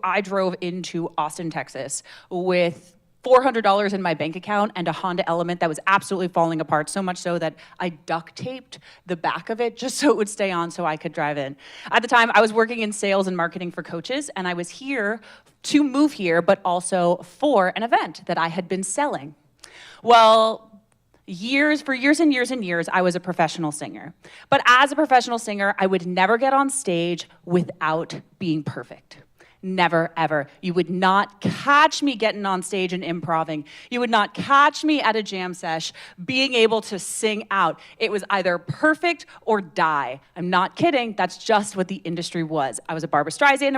I drove into Austin, Texas with $400 in my bank account and a Honda Element that was absolutely falling apart, so much so that I duct taped the back of it just so it would stay on so I could drive in. At the time, I was working in sales and marketing for coaches, and I was here to move here, but also for an event that I had been selling. Well, for years and years and years, I was a professional singer. But as a professional singer, I would never get on stage without being perfect. Never, ever. You would not catch me getting on stage and improvising. You would not catch me at a jam sesh being able to sing out. It was either perfect or die. I'm not kidding. That's just what the industry was. I was a Barbra Streisand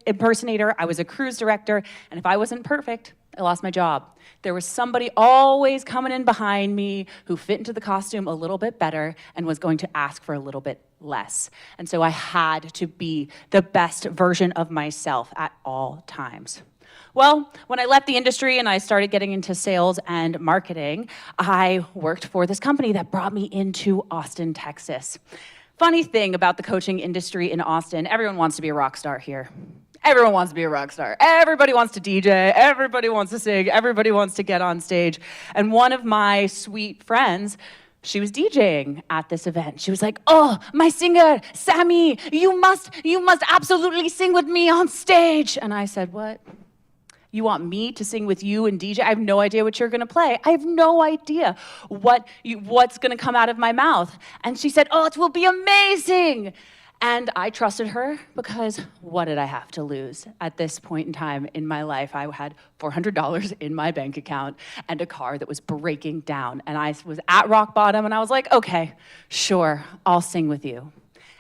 impersonator. I was a cruise director. And if I wasn't perfect, I lost my job. There was somebody always coming in behind me who fit into the costume a little bit better and was going to ask for a little bit less. And so I had to be the best version of myself at all times. Well, when I left the industry and I started getting into sales and marketing, I worked for this company that brought me into Austin, Texas. Funny thing about the coaching industry in Austin, everyone wants to be a rock star here. Everyone wants to be a rock star. Everybody wants to DJ. Everybody wants to sing. Everybody wants to get on stage. And one of my sweet friends, she was DJing at this event. She was like, "Oh, my singer, Sammy, you must absolutely sing with me on stage." And I said, "What? You want me to sing with you and DJ? I have no idea what you're gonna play. I have no idea what's gonna come out of my mouth." And she said, "Oh, it will be amazing." And I trusted her because what did I have to lose? At this point in time in my life, I had $400 in my bank account and a car that was breaking down. And I was at rock bottom and I was like, okay, sure, I'll sing with you.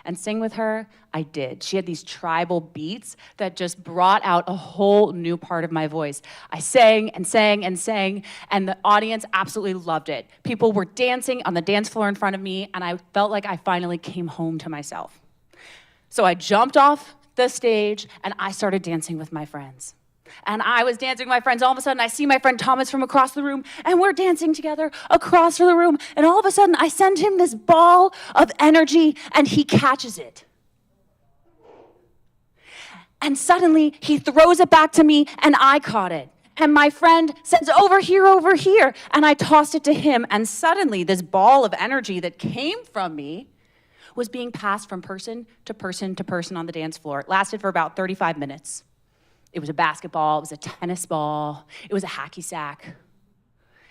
And sing with her, I did. She had these tribal beats that just brought out a whole new part of my voice. I sang and sang and sang, and the audience absolutely loved it. People were dancing on the dance floor in front of me, and I felt like I finally came home to myself. So I jumped off the stage and I started dancing with my friends. And I was dancing with my friends. All of a sudden, I see my friend Thomas from across the room, and we're dancing together across the room. And all of a sudden, I send him this ball of energy, and he catches it. And suddenly, he throws it back to me, and I caught it. And my friend says, over here, over here. And I tossed it to him, and suddenly, this ball of energy that came from me was being passed from person to person to person on the dance floor. It lasted for about 35 minutes. It was a basketball, it was a tennis ball, it was a hacky sack.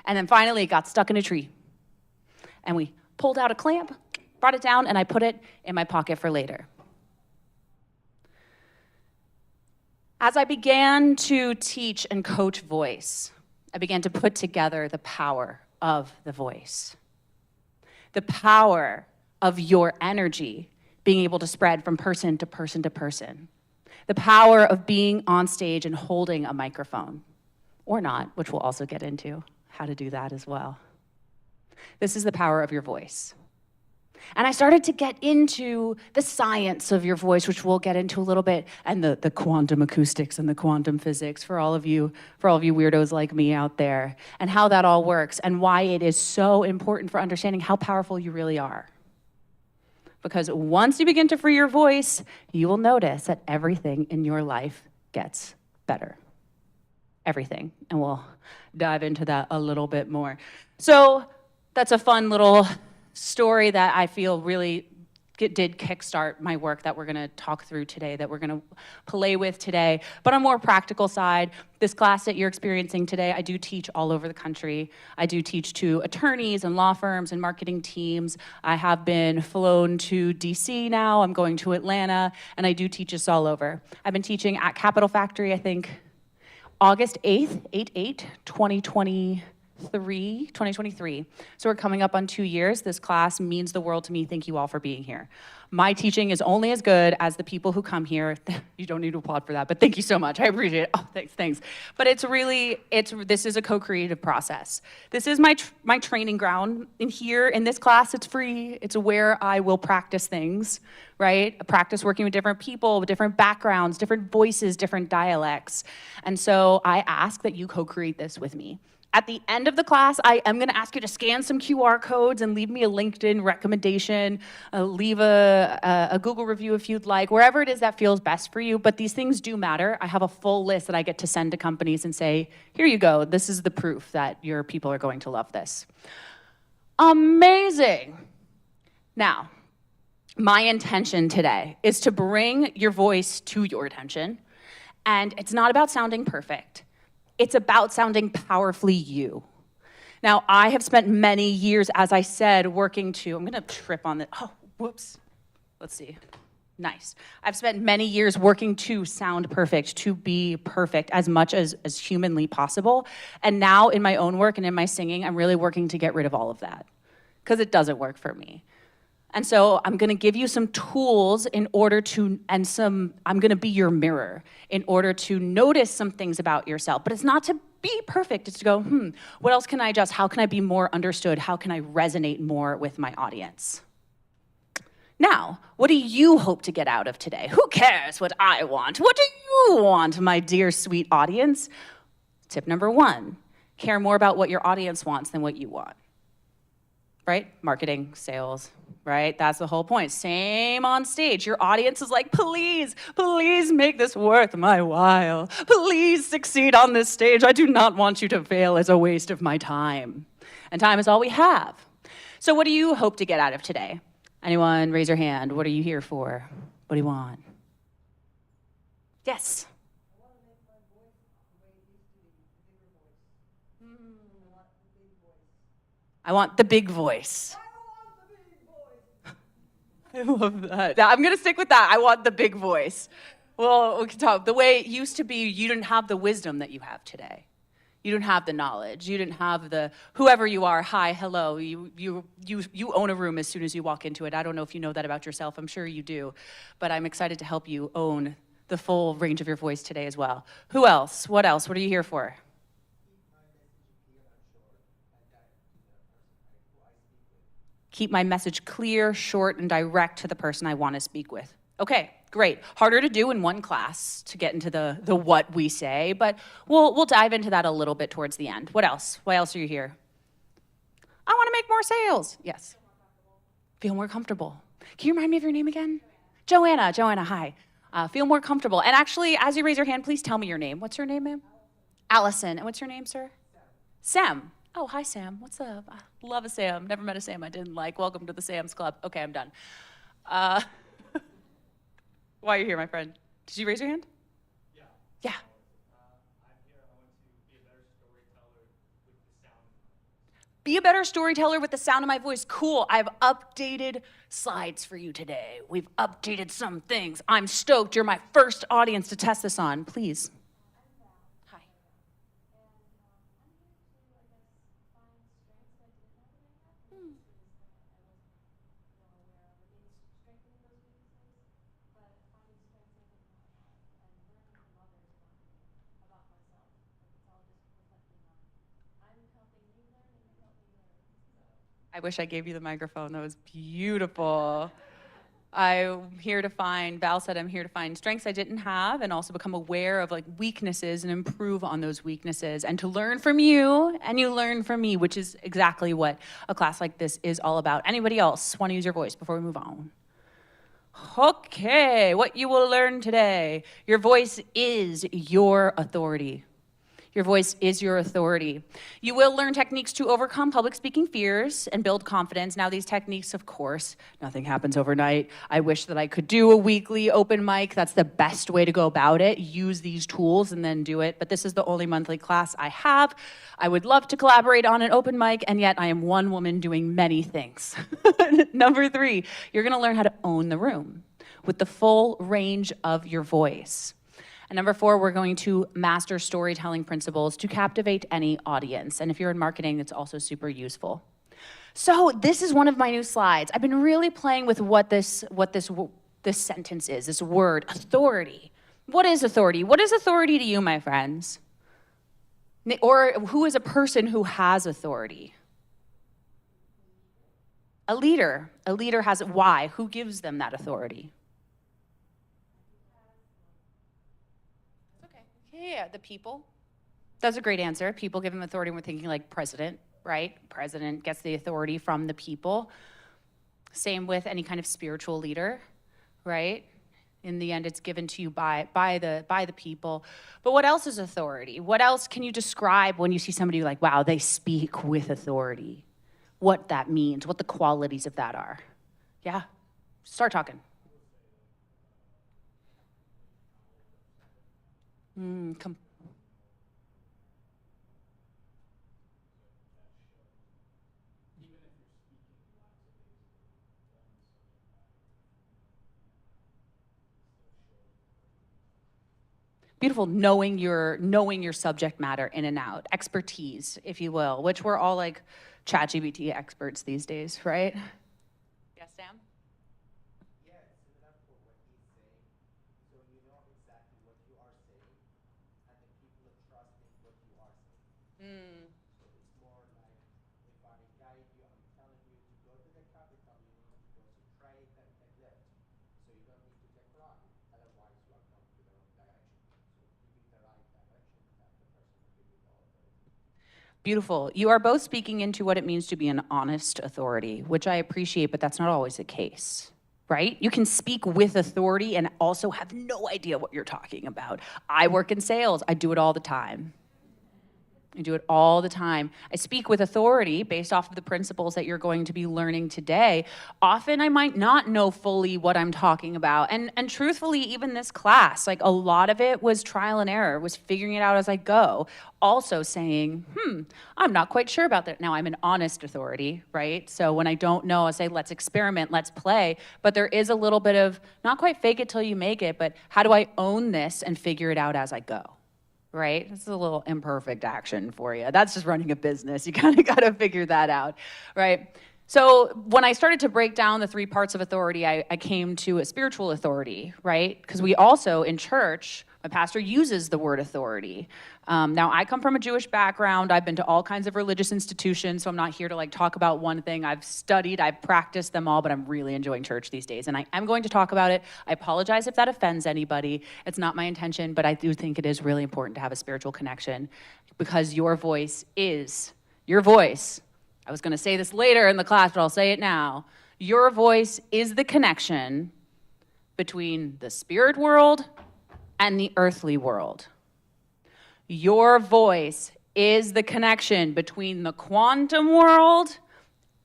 And then finally it got stuck in a tree. And we pulled out a clamp, brought it down, and I put it in my pocket for later. As I began to teach and coach voice, I began to put together the power of the voice. The power of your energy being able to spread from person to person to person. The power of being on stage and holding a microphone, or not, which we'll also get into how to do that as well. This is the power of your voice. And I started to get into the science of your voice, which we'll get into a little bit, and the quantum acoustics and the quantum physics for all of you weirdos like me out there, and how that all works, and why it is so important for understanding how powerful you really are. Because once you begin to free your voice, you will notice that everything in your life gets better. Everything. And we'll dive into that a little bit more. So that's a fun little story that I feel really did kickstart my work that we're going to talk through today, that we're going to play with today. But on a more practical side, this class that you're experiencing today, I do teach all over the country. I do teach to attorneys and law firms and marketing teams. I have been flown to DC now. I'm going to Atlanta, and I do teach this all over. I've been teaching at Capital Factory, I think, August 8th, 8/8/2023. 2023. So we're coming up on 2 years. This class means the world to me. Thank you all for being here. My teaching is only as good as the people who come here. You don't need to applaud for that, but thank you so much. I appreciate it. Oh, thanks. But this is a co-creative process. This is my training ground. In here, in this class, it's free. It's where I will practice things, right? Practice working with different people, with different backgrounds, different voices, different dialects. And so I ask that you co-create this with me. At the end of the class, I am gonna ask you to scan some QR codes and leave me a LinkedIn recommendation, leave a Google review if you'd like, wherever it is that feels best for you, but these things do matter. I have a full list that I get to send to companies and say, here you go, this is the proof that your people are going to love this. Amazing. Now, my intention today is to bring your voice to your attention, and it's not about sounding perfect. It's about sounding powerfully you. Now, I have spent many years, as I said, working to, I'm gonna trip on this, oh, whoops. Let's see, nice. I've spent many years working to sound perfect, to be perfect as much as humanly possible. And now in my own work and in my singing, I'm really working to get rid of all of that, because it doesn't work for me. And so I'm gonna give you some tools in order to, I'm gonna be your mirror in order to notice some things about yourself. But it's not to be perfect, it's to go, what else can I adjust? How can I be more understood? How can I resonate more with my audience? Now, what do you hope to get out of today? Who cares what I want? What do you want, my dear sweet audience? Tip number 1, care more about what your audience wants than what you want. Right? Marketing, sales, right? That's the whole point. Same on stage. Your audience is like, please, please make this worth my while. Please succeed on this stage. I do not want you to fail as a waste of my time. And time is all we have. So what do you hope to get out of today? Anyone raise your hand? What are you here for? What do you want? Yes. I want the big voice. I love that. I'm gonna stick with that. I want the big voice. Well, we can talk. The way it used to be, you didn't have the wisdom that you have today. You didn't have the knowledge. You didn't have the, whoever you are, hi, hello. You own a room as soon as you walk into it. I don't know if you know that about yourself. I'm sure you do. But I'm excited to help you own the full range of your voice today as well. Who else? What else? What are you here for? Keep my message clear, short, and direct to the person I want to speak with. Okay, great. Harder to do in one class to get into the what we say, but we'll dive into that a little bit towards the end. What else? Why else are you here? I want to make more sales. Yes. Feel more comfortable. Can you remind me of your name again? Joanna. Joanna, hi. Feel more comfortable. And actually, as you raise your hand, please tell me your name. What's your name, ma'am? Allison. And what's your name, sir? Sam. Oh, hi, Sam. What's up? I love a Sam. Never met a Sam I didn't like. Welcome to the Sam's Club. Okay, I'm done. Why are you here, my friend? Did you raise your hand? Yeah. Yeah. I'm here. I want to be a better storyteller with the sound. Be a better storyteller with the sound of my voice. Cool. I've updated slides for you today. We've updated some things. I'm stoked. You're my first audience to test this on. Please. Hi. I wish I gave you the microphone. That was beautiful. I'm here to find, Val said I'm here to find strengths I didn't have and also become aware of like weaknesses and improve on those weaknesses and to learn from you and you learn from me, which is exactly what a class like this is all about. Anybody else want to use your voice before we move on? Okay, what you will learn today. Your voice is your authority. Your voice is your authority. You will learn techniques to overcome public speaking fears and build confidence. Now, these techniques, of course, nothing happens overnight. I wish that I could do a weekly open mic. That's the best way to go about it. Use these tools and then do it. But this is the only monthly class I have. I would love to collaborate on an open mic, and yet I am one woman doing many things. Number 3, you're gonna learn how to own the room with the full range of your voice. And number 4, we're going to master storytelling principles to captivate any audience. And if you're in marketing, it's also super useful. So this is one of my new slides. I've been really playing with what this sentence is, this word, authority. What is authority? What is authority to you, my friends? Or who is a person who has authority? A leader. A leader has, why? Who gives them that authority? Yeah, the people. That's a great answer. People give him authority. We're thinking like president, right? President gets the authority from the people. Same with any kind of spiritual leader, right? In the end, it's given to you by the people. But what else is authority? What else can you describe when you see somebody like, wow, they speak with authority? What that means, what the qualities of that are. Yeah, start talking. Beautiful, knowing your subject matter in and out, expertise, if you will, which we're all like ChatGPT experts these days, right? Yes, Sam? Yeah, it's similar for what he's saying. So you know exactly what you are saying, and the people are trusting what you are saying. So it's more like if I guide you, I'm telling you to go to the capital, you need to go to straight and take left. So you don't need to take right. Otherwise, you are going to the wrong direction. So giving the right direction, that the person will give you the authority. Beautiful. You are both speaking into what it means to be an honest authority, which I appreciate, but that's not always the case, right? You can speak with authority and also have no idea what you're talking about. I work in sales. I do it all the time. I do it all the time. I speak with authority based off of the principles that you're going to be learning today. Often I might not know fully what I'm talking about. And truthfully, even this class, like a lot of it was trial and error, was figuring it out as I go. Also saying, I'm not quite sure about that. Now I'm an honest authority, right? So when I don't know, I say, let's experiment, let's play. But there is a little bit of, not quite fake it till you make it, but how do I own this and figure it out as I go? Right? This is a little imperfect action for you. That's just running a business. You kind of got to figure that out, right? So when I started to break down the three parts of authority, I came to a spiritual authority, right? Because we also, in church, my pastor uses the word authority. Now, I come from a Jewish background. I've been to all kinds of religious institutions, so I'm not here to like talk about one thing. I've studied, I've practiced them all, but I'm really enjoying church these days, and I am going to talk about it. I apologize if that offends anybody. It's not my intention, but I do think it is really important to have a spiritual connection because your voice is your voice. I was going to say this later in the class, but I'll say it now. Your voice is the connection between the spirit world and the earthly world. Your voice is the connection between the quantum world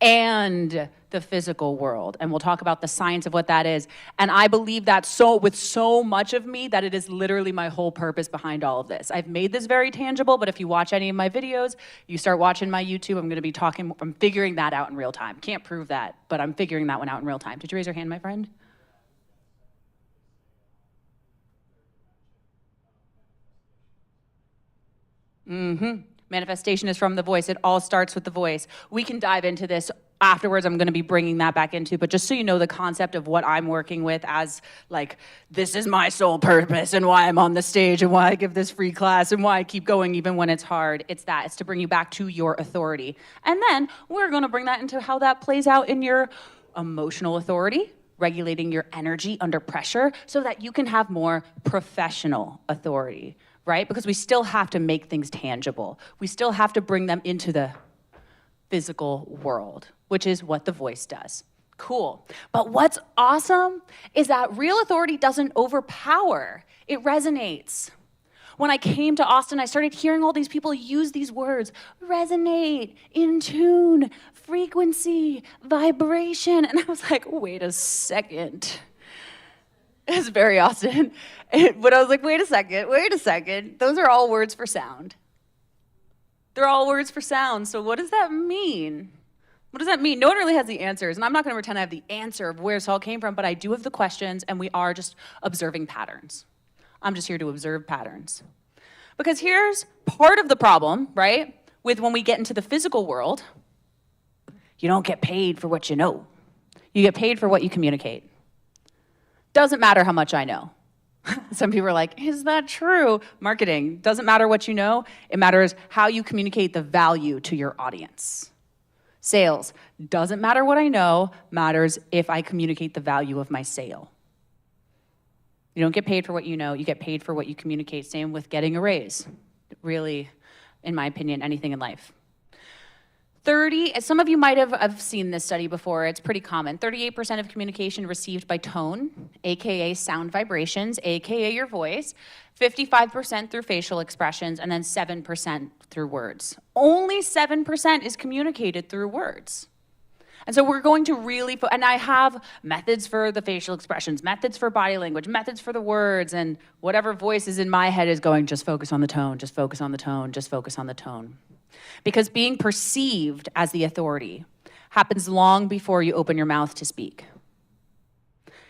and the physical world. And we'll talk about the science of what that is. And I believe that with so much of me that it is literally my whole purpose behind all of this. I've made this very tangible, but if you watch any of my videos, you start watching my YouTube, I'm figuring that out in real time. Can't prove that, but I'm figuring that one out in real time. Did you raise your hand, my friend? Manifestation is from the voice. It all starts with the voice. We can dive into this afterwards. I'm going to be bringing that back into, but just so you know the concept of what I'm working with as like, this is my sole purpose and why I'm on the stage and why I give this free class and why I keep going even when it's hard. It's to bring you back to your authority. And then we're going to bring that into how that plays out in your emotional authority, regulating your energy under pressure so that you can have more professional authority. Right? Because we still have to make things tangible. We still have to bring them into the physical world, which is what the voice does. Cool. But what's awesome is that real authority doesn't overpower. It resonates. When I came to Austin, I started hearing all these people use these words: resonate, in tune, frequency, vibration. And I was like, wait a second. It's very Austin. But I was like, wait a second. Those are all words for sound. They're all words for sound. So what does that mean? What does that mean? No one really has the answers. And I'm not going to pretend I have the answer of where this all came from, but I do have the questions, and we are just observing patterns. I'm just here to observe patterns. Because here's part of the problem, right? With when we get into the physical world, you don't get paid for what you know. You get paid for what you communicate. Doesn't matter how much I know. Some people are like, is that true? Marketing, doesn't matter what you know. It matters how you communicate the value to your audience. Sales, doesn't matter what I know, matters if I communicate the value of my sale. You don't get paid for what you know, you get paid for what you communicate. Same with getting a raise. really, in my opinion, anything in life. Some of you might have seen this study before, it's pretty common. 38% of communication received by tone, AKA sound vibrations, AKA your voice, 55% through facial expressions, and then 7% through words. Only 7% is communicated through words. And so we're going to really, and I have methods for the facial expressions, methods for body language, methods for the words, and whatever voice is in my head is going, just focus on the tone, just focus on the tone, just focus on the tone. Because being perceived as the authority happens long before you open your mouth to speak.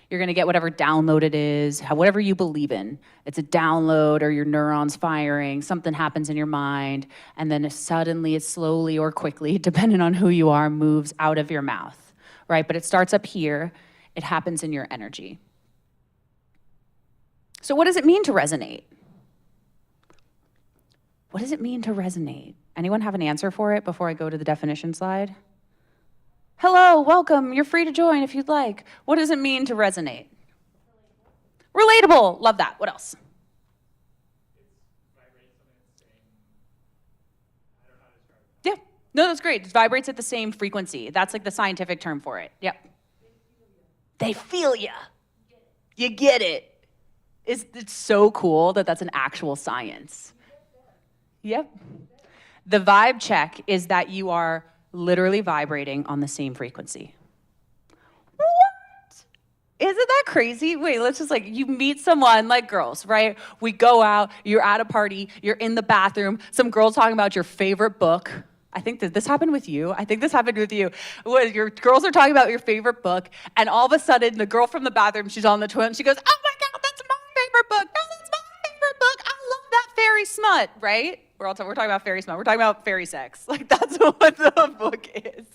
You're gonna get whatever download it is, whatever you believe in. It's a download or your neurons firing, something happens in your mind, and then suddenly, it slowly or quickly, depending on who you are, moves out of your mouth, right? But it starts up here, it happens in your energy. So what does it mean to resonate? What does it mean to resonate? Anyone have an answer for it before I go to the definition slide? Hello, welcome. You're free to join if you'd like. What does it mean to resonate? Relatable. Love that. What else? It vibrates on the same, I don't know how to describe it. Yeah. No, that's great. It vibrates at the same frequency. That's like the scientific term for it. Yep. They feel ya. You get it. It's so cool that that's an actual science. Yep. The vibe check is that you are literally vibrating on the same frequency. What? Isn't that crazy? Wait, let's just you meet someone, like girls, right? We go out, you're at a party, you're in the bathroom, some girl's talking about your favorite book. I think that this happened with you. I think this happened with you. Your girls are talking about your favorite book, and all of a sudden, the girl from the bathroom, she's on the toilet, and she goes, oh my God, that's my favorite book. No, that's my favorite book. I love that fairy smut, right? We're talking about fairy smut. We're talking about fairy sex. That's what the book is.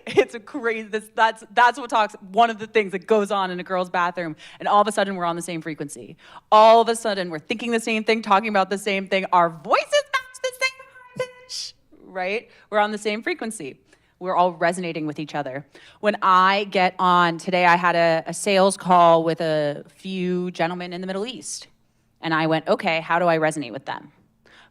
It's a crazy, that's what talks, one of the things that goes on in a girl's bathroom, and all of a sudden we're on the same frequency. All of a sudden we're thinking the same thing, talking about the same thing. Our voices match the same pitch, right? We're on the same frequency. We're all resonating with each other. When I get on, today I had a sales call with a few gentlemen in the Middle East. And I went, okay, how do I resonate with them?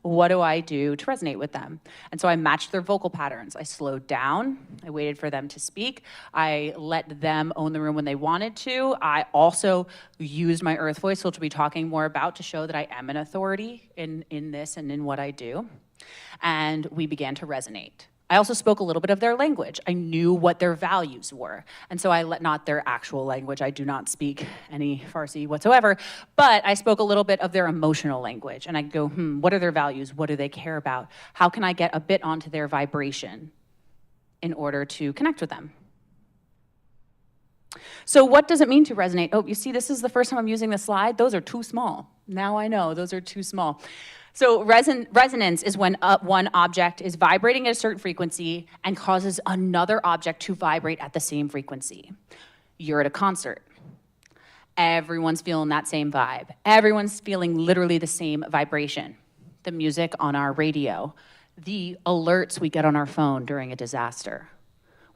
What do I do to resonate with them? And so I matched their vocal patterns. I slowed down. I waited for them to speak. I let them own the room when they wanted to. I also used my earth voice, which we'll be talking more about, to show that I am an authority in this and in what I do. And we began to resonate. I also spoke a little bit of their language. I knew what their values were. And so I not their actual language. I do not speak any Farsi whatsoever, but I spoke a little bit of their emotional language. And I'd go, what are their values? What do they care about? How can I get a bit onto their vibration in order to connect with them? So what does it mean to resonate? Oh, you see, this is the first time I'm using this slide. Those are too small. Now I know, those are too small. So resonance is when one object is vibrating at a certain frequency and causes another object to vibrate at the same frequency. You're at a concert. Everyone's feeling that same vibe. Everyone's feeling literally the same vibration. The music on our radio, the alerts we get on our phone during a disaster.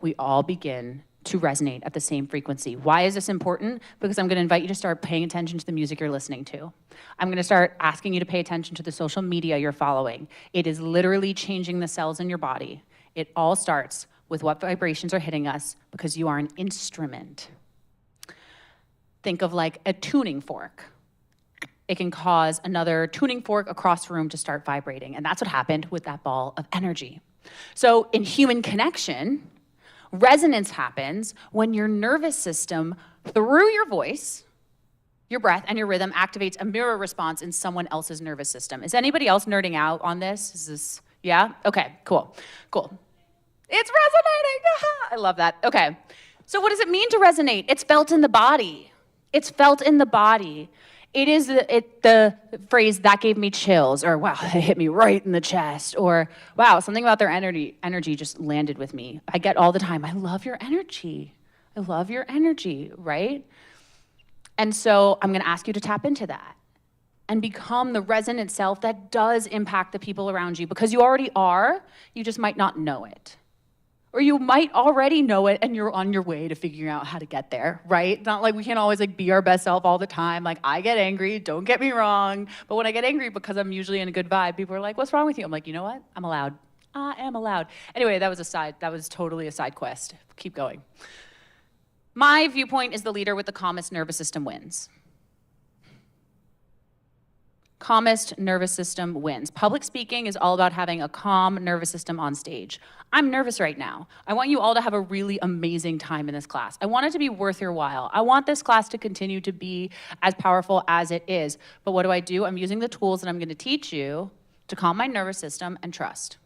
We all begin to resonate at the same frequency. Why is this important? Because I'm going to invite you to start paying attention to the music you're listening to. I'm going to start asking you to pay attention to the social media you're following. It is literally changing the cells in your body. It all starts with what vibrations are hitting us because you are an instrument. Think of like a tuning fork. It can cause another tuning fork across the room to start vibrating, and that's what happened with that ball of energy. So in human connection, resonance happens when your nervous system, through your voice, your breath, and your rhythm, activates a mirror response in someone else's nervous system. Is anybody else nerding out on this? Is this, yeah? Okay, cool. It's resonating, I love that. Okay, so what does it mean to resonate? It's felt in the body. It's felt in the body. It is the phrase, that gave me chills, or wow, it hit me right in the chest, or wow, something about their energy just landed with me. I get all the time, I love your energy. I love your energy, right? And so I'm gonna ask you to tap into that and become the resonant self that does impact the people around you, because you already are, you just might not know it. Or you might already know it and you're on your way to figuring out how to get there, right? It's not like we can't always be our best self all the time. Like, I get angry, don't get me wrong. But when I get angry, because I'm usually in a good vibe, people are like, what's wrong with you? I'm like, you know what? I'm allowed. I am allowed. Anyway, that was totally a side quest. Keep going. My viewpoint is the leader with the calmest nervous system wins. Calmest nervous system wins. Public speaking is all about having a calm nervous system on stage. I'm nervous right now. I want you all to have a really amazing time in this class. I want it to be worth your while. I want this class to continue to be as powerful as it is. But what do? I'm using the tools that I'm going to teach you to calm my nervous system and trust.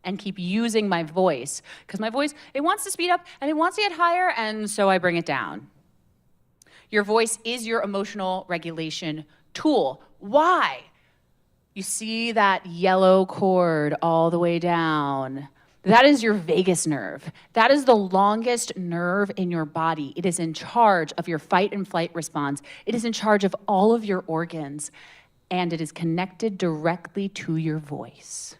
And keep using my voice. Because my voice, it wants to speed up and it wants to get higher, and so I bring it down. Your voice is your emotional regulation tool. Why? You see that yellow cord all the way down? That is your vagus nerve. That is the longest nerve in your body. It is in charge of your fight and flight response. It is in charge of all of your organs, and it is connected directly to your voice.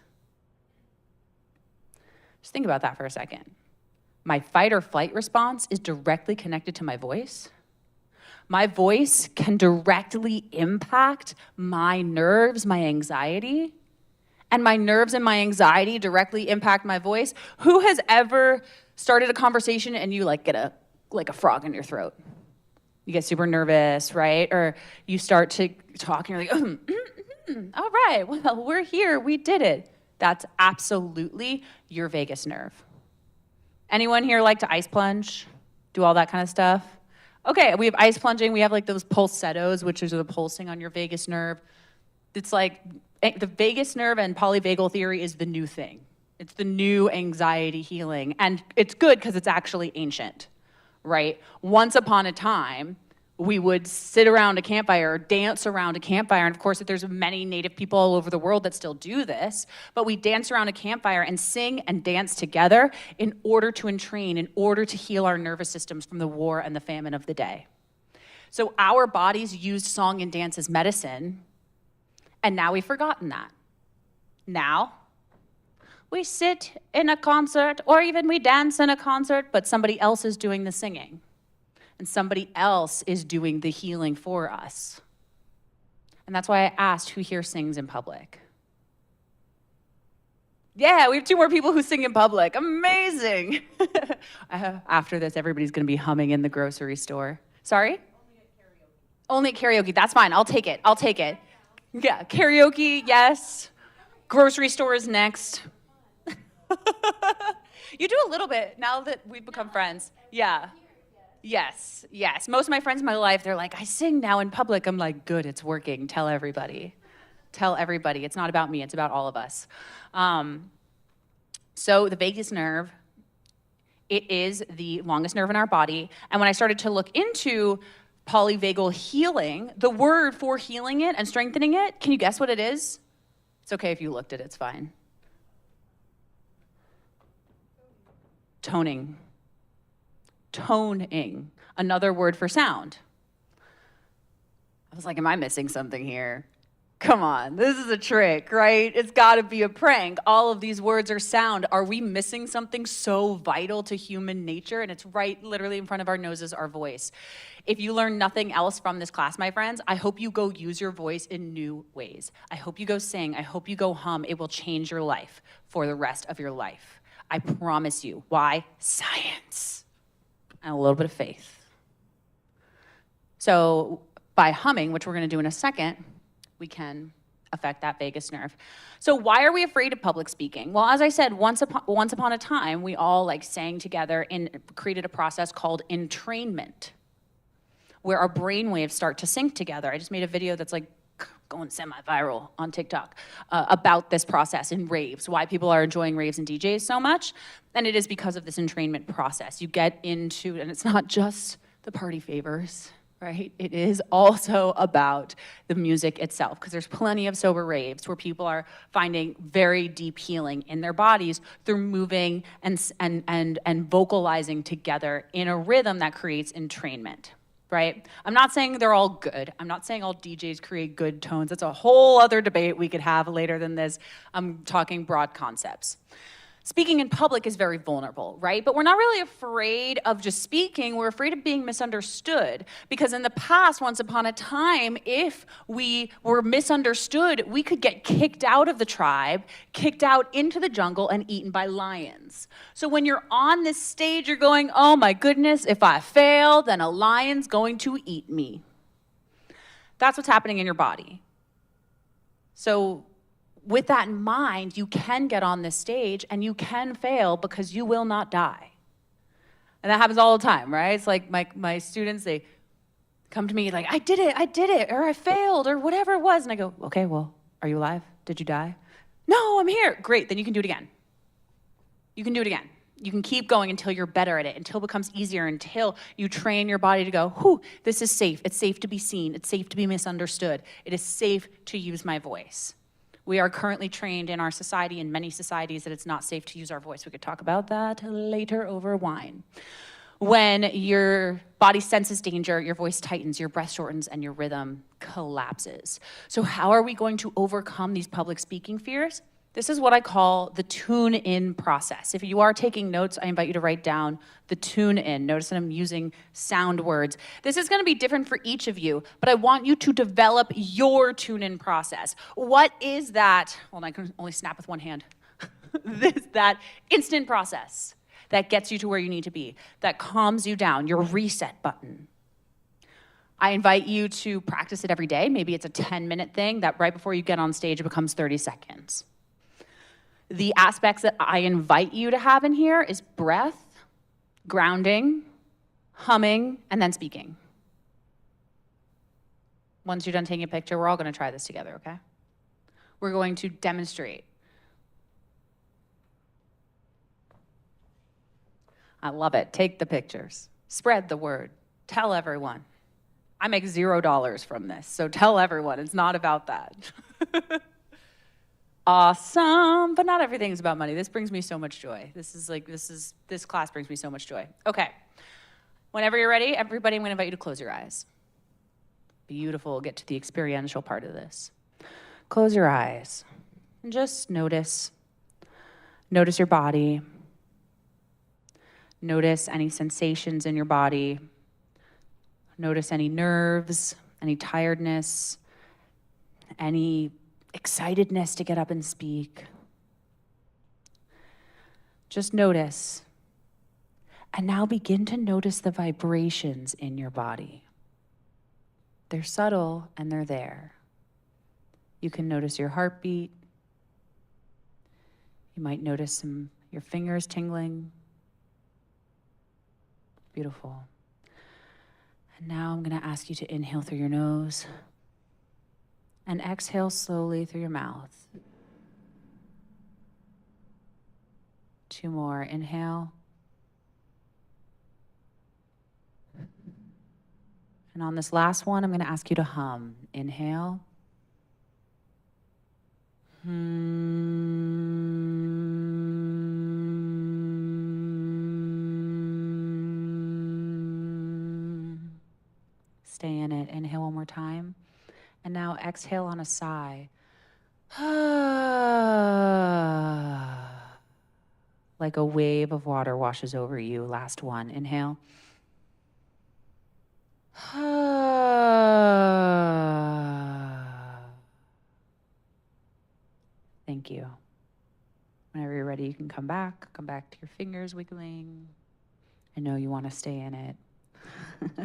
Just think about that for a second. My fight or flight response is directly connected to my voice. My voice can directly impact my nerves, my anxiety, and my nerves and my anxiety directly impact my voice. Who has ever started a conversation and you get a frog in your throat? You get super nervous, right? Or you start to talk and you're like, all right, well, we're here, we did it. That's absolutely your vagus nerve. Anyone here like to ice plunge? Do all that kind of stuff? Okay, we have ice plunging. We have those pulsettos, which is the pulsing on your vagus nerve. It's like the vagus nerve and polyvagal theory is the new thing. It's the new anxiety healing. And it's good because it's actually ancient, right? Once upon a time, we would sit around a campfire or dance around a campfire. And of course, there's many Native people all over the world that still do this. But we dance around a campfire and sing and dance together in order to entrain, in order to heal our nervous systems from the war and the famine of the day. So our bodies used song and dance as medicine. And now we've forgotten that. Now, we sit in a concert or even we dance in a concert, but somebody else is doing the singing. And somebody else is doing the healing for us. And that's why I asked who here sings in public. Yeah, we have 2 more people who sing in public. Amazing. After this, everybody's going to be humming in the grocery store. Sorry? Only at karaoke. That's fine. I'll take it. Yeah, karaoke, yes. Grocery store is next. You do a little bit now that we've become friends. Yeah. Yes. Most of my friends in my life, they're like, I sing now in public. I'm like, good, it's working. Tell everybody. It's not about me, it's about all of us. So the vagus nerve, it is the longest nerve in our body. And when I started to look into polyvagal healing, the word for healing it and strengthening it, can you guess what it is? It's okay if you looked at it, it's fine. Toning, another word for sound. I was like, am I missing something here? Come on, this is a trick, right? It's gotta be a prank. All of these words are sound. Are we missing something so vital to human nature? And it's right literally in front of our noses, our voice. If you learn nothing else from this class, my friends, I hope you go use your voice in new ways. I hope you go sing. I hope you go hum. It will change your life for the rest of your life. I promise you. Why? Science. And a little bit of faith. So by humming, which we're going to do in a second, we can affect that vagus nerve. So why are we afraid of public speaking? Well, as I said, once upon a time, we all sang together and created a process called entrainment, where our brain waves start to sync together. I just made a video that's going semi-viral on TikTok about this process in raves, why people are enjoying raves and DJs so much. And it is because of this entrainment process. You get into, and it's not just the party favors, right? It is also about the music itself, because there's plenty of sober raves where people are finding very deep healing in their bodies through moving and vocalizing together in a rhythm that creates entrainment. Right? I'm not saying they're all good. I'm not saying all DJs create good tones. That's a whole other debate we could have later than this. I'm talking broad concepts. Speaking in public is very vulnerable, right? But we're not really afraid of just speaking. We're afraid of being misunderstood. Because in the past, once upon a time, if we were misunderstood, we could get kicked out of the tribe, kicked out into the jungle, and eaten by lions. So when you're on this stage, you're going, oh my goodness, if I fail, then a lion's going to eat me. That's what's happening in your body. So with that in mind, you can get on this stage and you can fail because you will not die. And that happens all the time, right? It's like my students, they come to me like, I did it, or I failed, or whatever it was. And I go, okay, well, are you alive? Did you die? No, I'm here. Great, then you can do it again. You can do it again. You can keep going until you're better at it, until it becomes easier, until you train your body to go, whew, this is safe. It's safe to be seen. It's safe to be misunderstood. It is safe to use my voice. We are currently trained in our society, in many societies, that it's not safe to use our voice. We could talk about that later over wine. When your body senses danger, your voice tightens, your breath shortens, and your rhythm collapses. So how are we going to overcome these public speaking fears? This is what I call the tune-in process. If you are taking notes, I invite you to write down the tune-in. Notice that I'm using sound words. This is gonna be different for each of you, but I want you to develop your tune-in process. What is that? Well, I can only snap with one hand. That instant process that gets you to where you need to be, that calms you down, your reset button. I invite you to practice it every day. Maybe it's a 10-minute thing that right before you get on stage, it becomes 30 seconds. The aspects that I invite you to have in here is breath, grounding, humming, and then speaking. Once you're done taking a picture, we're all going to try this together, okay? We're going to demonstrate. I love it. Take the pictures. Spread the word. Tell everyone. I make $0 from this, so tell everyone. It's not about that. Awesome, but not everything's about money. This brings me so much joy. This class brings me so much joy. Okay, whenever you're ready, everybody, I'm gonna invite you to close your eyes. Beautiful, get to the experiential part of this. Close your eyes and just notice your body. Notice any sensations in your body. Notice any nerves, any tiredness, any excitedness to get up and speak. Just notice. And now begin to notice the vibrations in your body. They're subtle and they're there. You can notice your heartbeat. You might notice your fingers tingling. Beautiful. And now I'm going to ask you to inhale through your nose and exhale slowly through your mouth. 2 more. Inhale. And on this last one, I'm going to ask you to hum. Inhale. Stay in it. Inhale one more time. And now exhale on a sigh. Like a wave of water washes over you. Last one. Inhale. Thank you. Whenever you're ready, you can come back. Come back to your fingers wiggling. I know you want to stay in it.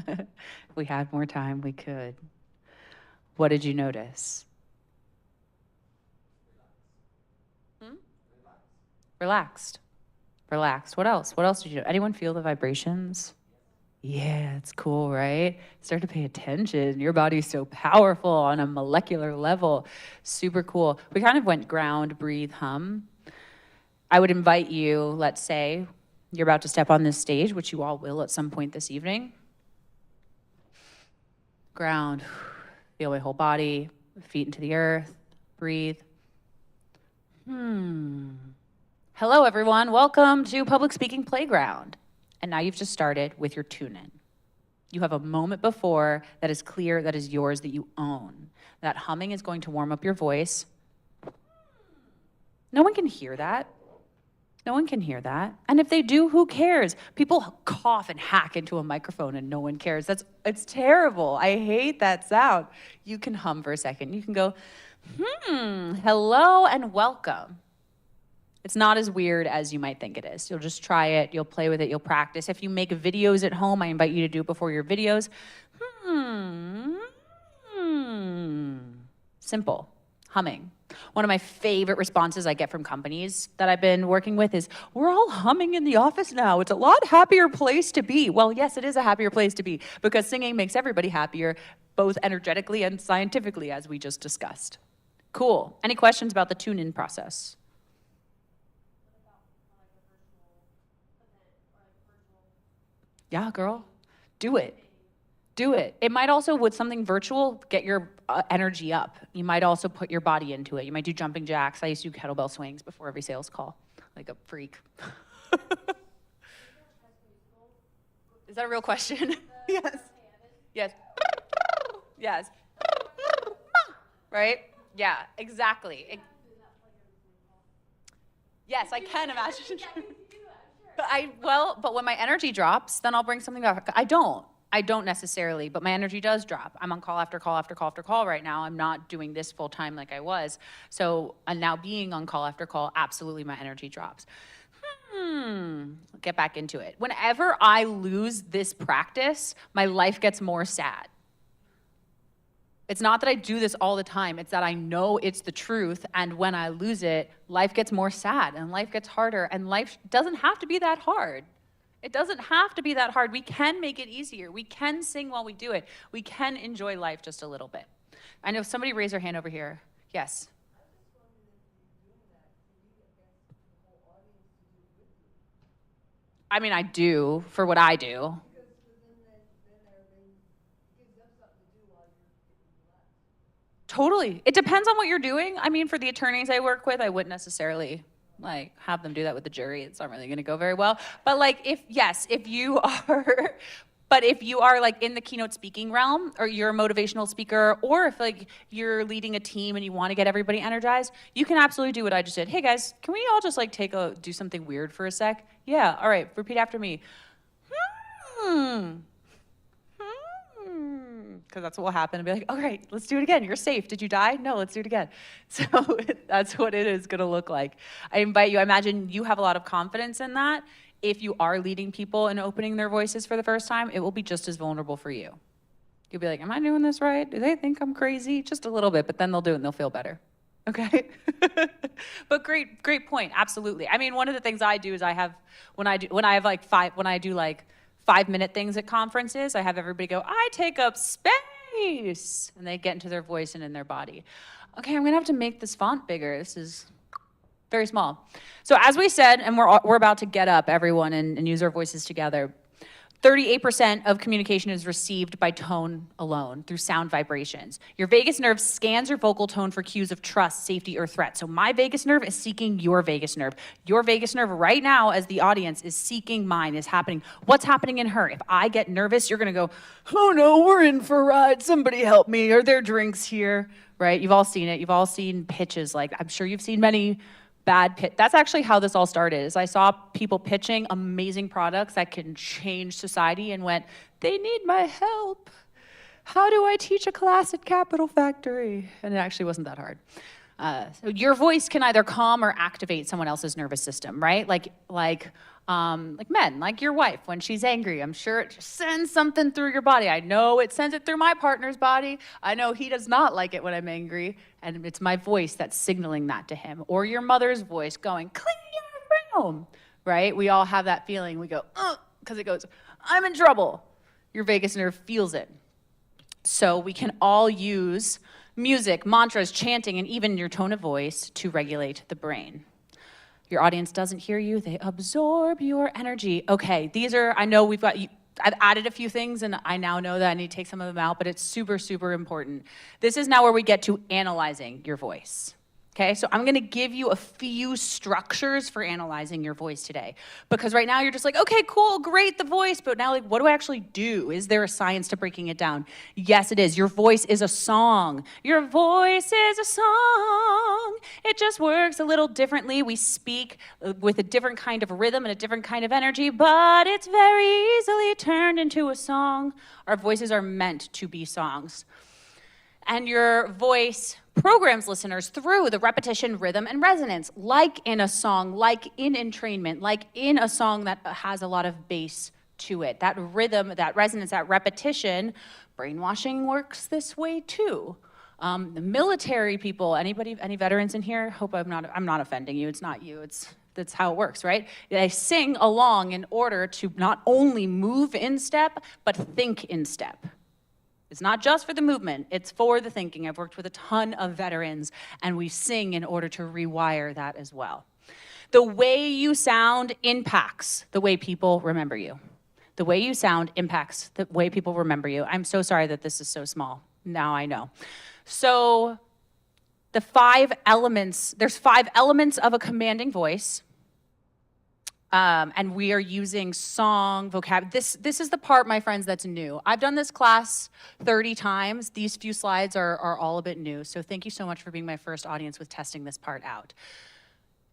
If we had more time, we could. What did you notice? Relaxed. Relaxed. What else? What else did you know? Anyone feel the vibrations? Yeah, it's cool, right? Start to pay attention. Your body's so powerful on a molecular level. Super cool. We kind of went ground, breathe, hum. I would invite you, let's say, you're about to step on this stage, which you all will at some point this evening. Ground. Feel my whole body, feet into the earth, breathe. Hello, everyone. Welcome to Public Speaking Playground. And now you've just started with your tune-in. You have a moment before that is clear, that is yours, that you own. That humming is going to warm up your voice. No one can hear that. No one can hear that. And if they do, who cares? People cough and hack into a microphone and no one cares. It's terrible. I hate that sound. You can hum for a second. You can go, hello and welcome. It's not as weird as you might think it is. You'll just try it, you'll play with it, you'll practice. If you make videos at home, I invite you to do it before your videos. Simple, humming. One of my favorite responses I get from companies that I've been working with is, we're all humming in the office now. It's a lot happier place to be. Well, yes, it is a happier place to be because singing makes everybody happier, both energetically and scientifically, as we just discussed. Cool. Any questions about the tune-in process? Yeah, girl, do it. Do it. It might also, with something virtual, get your energy up. You might also put your body into it. You might do jumping jacks. I used to do kettlebell swings before every sales call, like a freak. Is that a real question? Yes. Yes. Yes. Right? Yeah, exactly. Yes, I can imagine. But when my energy drops, then I'll bring something back. I don't necessarily, but my energy does drop. I'm on call after call after call after call right now. I'm not doing this full time like I was. So, and now being on call after call, absolutely my energy drops. Get back into it. Whenever I lose this practice, my life gets more sad. It's not that I do this all the time. It's that I know it's the truth. And when I lose it, life gets more sad and life gets harder. And life doesn't have to be that hard. It doesn't have to be that hard. We can make it easier. We can sing while we do it. We can enjoy life just a little bit. I know somebody raised their hand over here. Yes. I mean, I do for what I do. Totally. It depends on what you're doing. I mean, for the attorneys I work with, I wouldn't necessarily like have them do that with the jury. It's not really going to go very well. But like if you are like in the keynote speaking realm, or you're a motivational speaker, or if like you're leading a team and you want to get everybody energized, you can absolutely do what I just did. Hey guys, can we all just like do something weird for a sec? Yeah, all right, repeat after me. Because that's what will happen. And be like, all right, let's do it again. You're safe. Did you die? No, let's do it again. So that's what it is going to look like. I invite you, I imagine you have a lot of confidence in that. If you are leading people and opening their voices for the first time, it will be just as vulnerable for you. You'll be like, am I doing this right? Do they think I'm crazy? Just a little bit, but then they'll do it and they'll feel better. Okay? But great point. Absolutely. I mean, one of the things I do is when I do 5-minute things at conferences, I have everybody go, I take up space. And they get into their voice and in their body. Okay, I'm gonna have to make this font bigger. This is very small. So as we said, and we're about to get up, everyone, and use our voices together, 38% of communication is received by tone alone, through sound vibrations. Your vagus nerve scans your vocal tone for cues of trust, safety, or threat. So my vagus nerve is seeking your vagus nerve. Your vagus nerve right now, as the audience, is seeking mine, is happening. What's happening in her? If I get nervous, you're gonna go, oh no, we're in for a ride, somebody help me, are there drinks here, right? You've all seen it, you've all seen pitches, like I'm sure you've seen many bad pitch. That's actually how this all started, is I saw people pitching amazing products that can change society and went, they need my help. How do I teach a class at Capital Factory? And it actually wasn't that hard. So your voice can either calm or activate someone else's nervous system, right? Like men, like your wife, when she's angry, I'm sure it just sends something through your body. I know it sends it through my partner's body. I know he does not like it when I'm angry, and it's my voice that's signaling that to him. Or your mother's voice going, clean your room, right? We all have that feeling. We go, because it goes, I'm in trouble. Your vagus nerve feels it. So we can all use music, mantras, chanting, and even your tone of voice to regulate the brain. Your audience doesn't hear you, they absorb your energy. Okay, I've added a few things and I now know that I need to take some of them out, but it's super, super important. This is now where we get to analyzing your voice. Okay, so I'm gonna give you a few structures for analyzing your voice today. Because right now you're just like, okay, cool, great, the voice, but now like, what do I actually do? Is there a science to breaking it down? Yes, it is. Your voice is a song. Your voice is a song. It it just works a little differently. We speak with a different kind of rhythm and a different kind of energy, but it's very easily turned into a song. Our voices are meant to be songs. And your voice programs listeners through the repetition, rhythm, and resonance, like in a song, like in entrainment, like in a song that has a lot of bass to it. That rhythm, that resonance, that repetition, brainwashing works this way too. The military people, any veterans in here? Hope I'm not offending you. It's not you. That's how it works, right? They sing along in order to not only move in step, but think in step. It's not just for the movement, it's for the thinking. I've worked with a ton of veterans, and we sing in order to rewire that as well. The way you sound impacts the way people remember you. The way you sound impacts the way people remember you. I'm so sorry that this is so small. Now I know. So there's 5 elements of a commanding voice. And we are using song, vocab. This is the part, my friends, that's new. I've done this class 30 times. These few slides are all a bit new. So thank you so much for being my first audience with testing this part out.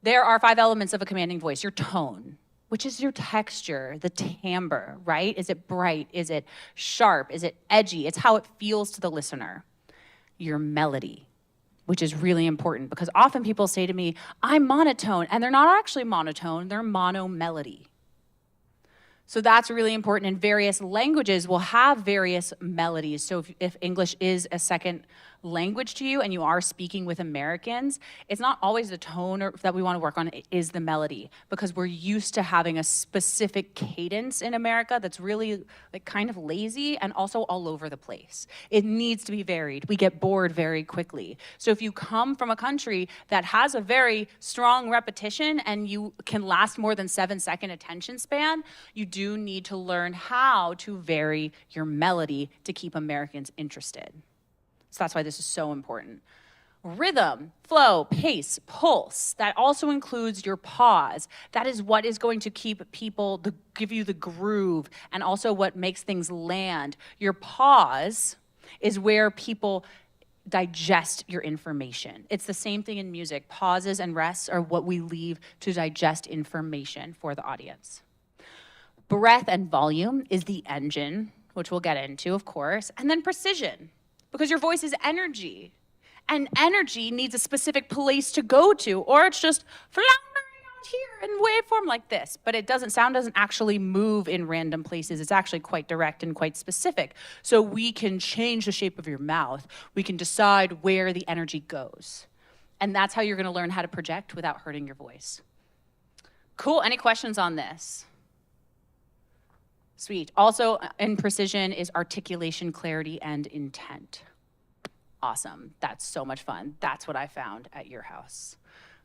There are 5 elements of a commanding voice. Your tone, which is your texture, the timbre, right? Is it bright? Is it sharp? Is it edgy? It's how it feels to the listener. Your melody, which is really important because often people say to me, I'm monotone, and they're not actually monotone, they're monomelody. So that's really important, and various languages will have various melodies. So if English is a second language to you and you are speaking with Americans, it's not always the tone that we want to work on, it is the melody, because we're used to having a specific cadence in America that's really like kind of lazy and also all over the place. It needs to be varied. We get bored very quickly. So if you come from a country that has a very strong repetition and you can last more than 7-second attention span, you do need to learn how to vary your melody to keep Americans interested. So that's why this is so important. Rhythm, flow, pace, pulse. That also includes your pause. That is what is going to keep people, give you the groove, and also what makes things land. Your pause is where people digest your information. It's the same thing in music. Pauses and rests are what we leave to digest information for the audience. Breath and volume is the engine, which we'll get into, of course, and then precision. Because your voice is energy, and energy needs a specific place to go to, or it's just floundering out here in waveform like this. But sound doesn't actually move in random places. It's actually quite direct and quite specific. So we can change the shape of your mouth. We can decide where the energy goes. And that's how you're gonna learn how to project without hurting your voice. Cool, any questions on this? Sweet. Also in precision is articulation, clarity, and intent. Awesome. That's so much fun. That's what I found at your house.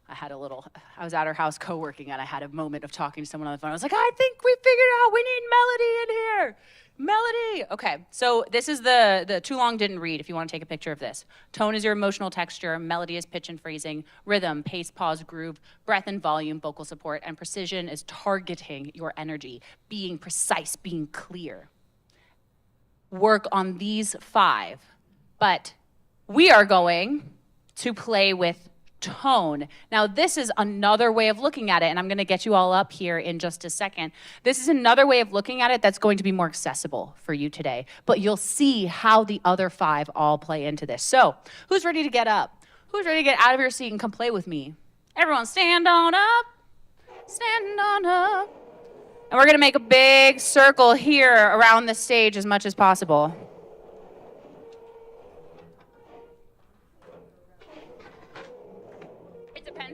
I was at our house co-working, and I had a moment of talking to someone on the phone. I was like, I think we figured out we need melody in here. Melody. Okay, so this is the too long didn't read if you want to take a picture of this. Tone is your emotional texture, melody is pitch and phrasing, rhythm, pace, pause, groove, breath and volume, vocal support, and precision is targeting your energy, being precise, being clear. Work on these 5, but we are going to play with tone. Now, this is another way of looking at it, and I'm going to get you all up here in just a second. This is another way of looking at it that's going to be more accessible for you today, but you'll see how the other 5 all play into this. So, who's ready to get up? Who's ready to get out of your seat and come play with me? Everyone stand on up. Stand on up. And we're going to make a big circle here around the stage as much as possible.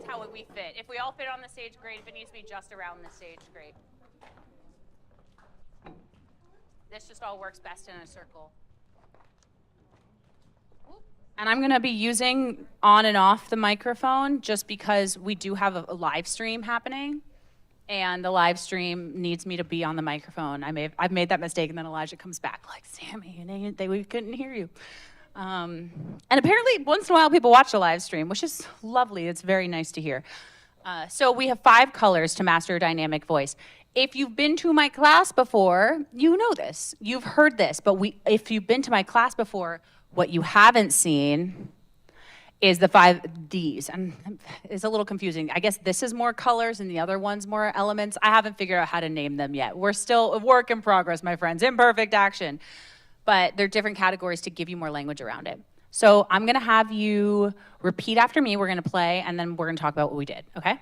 How we fit. If we all fit on the stage, great. If it needs to be just around the stage, great. This just all works best in a circle. And I'm going to be using on and off the microphone just because we do have a live stream happening, and the live stream needs me to be on the microphone. I've made that mistake, and then Elijah comes back like, Sammy, we couldn't hear you. And apparently, once in a while, people watch the live stream, which is lovely. It's very nice to hear. So we have 5 colors to master a dynamic voice. If you've been to my class before, you know this. You've heard this. But if you've been to my class before, what you haven't seen is the 5Ds. And it's a little confusing. I guess this is more colors and the other one's more elements. I haven't figured out how to name them yet. We're still a work in progress, my friends. Imperfect action. But they're different categories to give you more language around it. So I'm going to have you repeat after me. We're going to play, and then we're going to talk about what we did, okay?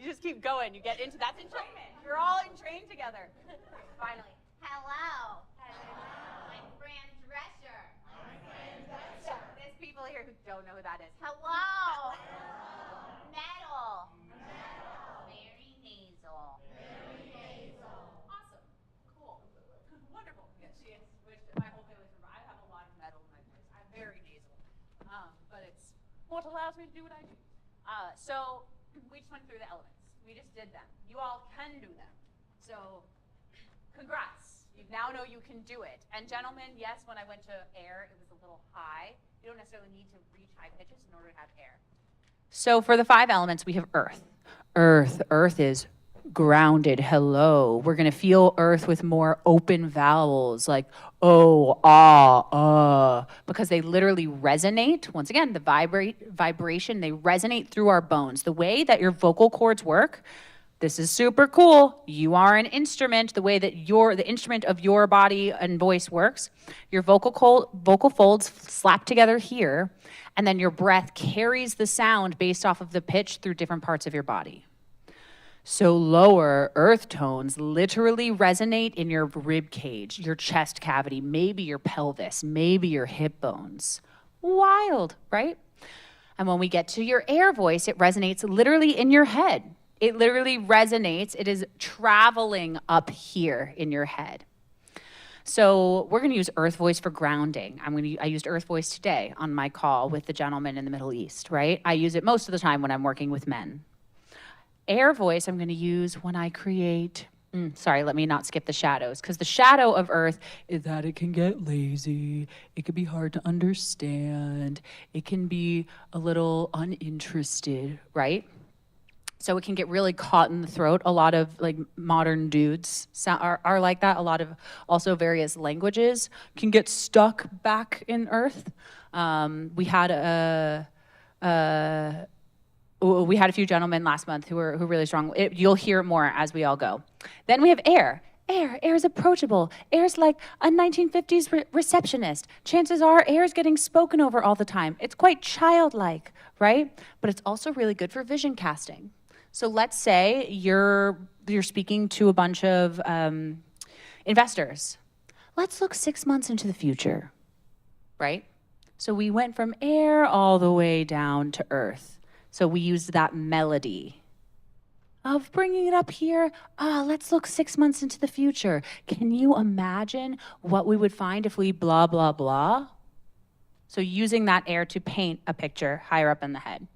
You just keep going. You get into that's entrainment. You're all entrained together. Finally. Hello. I'm Fran Drescher. There's people here who don't know who that is. Hello. Metal. Very nasal. Awesome. Cool. Wonderful. Yeah, she is. Which my whole family's from. I have a lot of metal in my voice. I'm very nasal. But it's what allows me to do what I do. So we just went through the elements. We just did them. You all can do them. So congrats. You now know you can do it. And gentlemen, yes, when I went to air, it was a little high. You don't necessarily need to reach high pitches in order to have air. So for the 5 elements, we have earth. Earth is grounded. Hello. We're going to feel earth with more open vowels like oh, ah, because they literally resonate. Once again, the vibration, they resonate through our bones. The way that your vocal cords work, this is super cool. You are an instrument. The way that the instrument of your body and voice works, your vocal folds slap together here, and then your breath carries the sound based off of the pitch through different parts of your body. So lower earth tones literally resonate in your rib cage, your chest cavity, maybe your pelvis, maybe your hip bones. Wild, right? And when we get to your air voice, it resonates literally in your head. It literally resonates. It is traveling up here in your head. So we're going to use earth voice for grounding. I used earth voice today on my call with the gentleman in the Middle East, right? I use it most of the time when I'm working with men. Air voice I'm going to use when I create, let me not skip the shadows, because the shadow of earth is that it can get lazy, it can be hard to understand, it can be a little uninterested, right? So it can get really caught in the throat. A lot of like modern dudes are like that. A lot of also various languages can get stuck back in earth. We had a few gentlemen last month who were really strong. You'll hear more as we all go. Then we have air. Air is approachable. Air's like a 1950s receptionist. Chances are air's getting spoken over all the time. It's quite childlike, right? But it's also really good for vision casting. So let's say you're speaking to a bunch of investors. Let's look 6 months into the future, right? So we went from air all the way down to earth. So we used that melody of bringing it up here. Let's look 6 months into the future. Can you imagine what we would find if we blah, blah, blah? So using that air to paint a picture higher up in the head.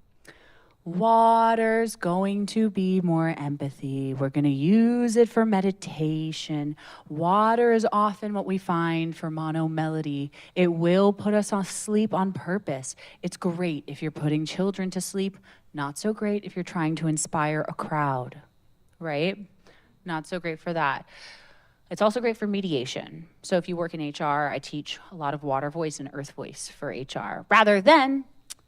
Water's going to be more empathy. We're going to use it for meditation. Water is often what we find for monomelody. It will put us to sleep on purpose. It's great if you're putting children to sleep. Not so great if you're trying to inspire a crowd, right? Not so great for that. It's also great for mediation. So if you work in HR, I teach a lot of water voice and earth voice for HR, rather than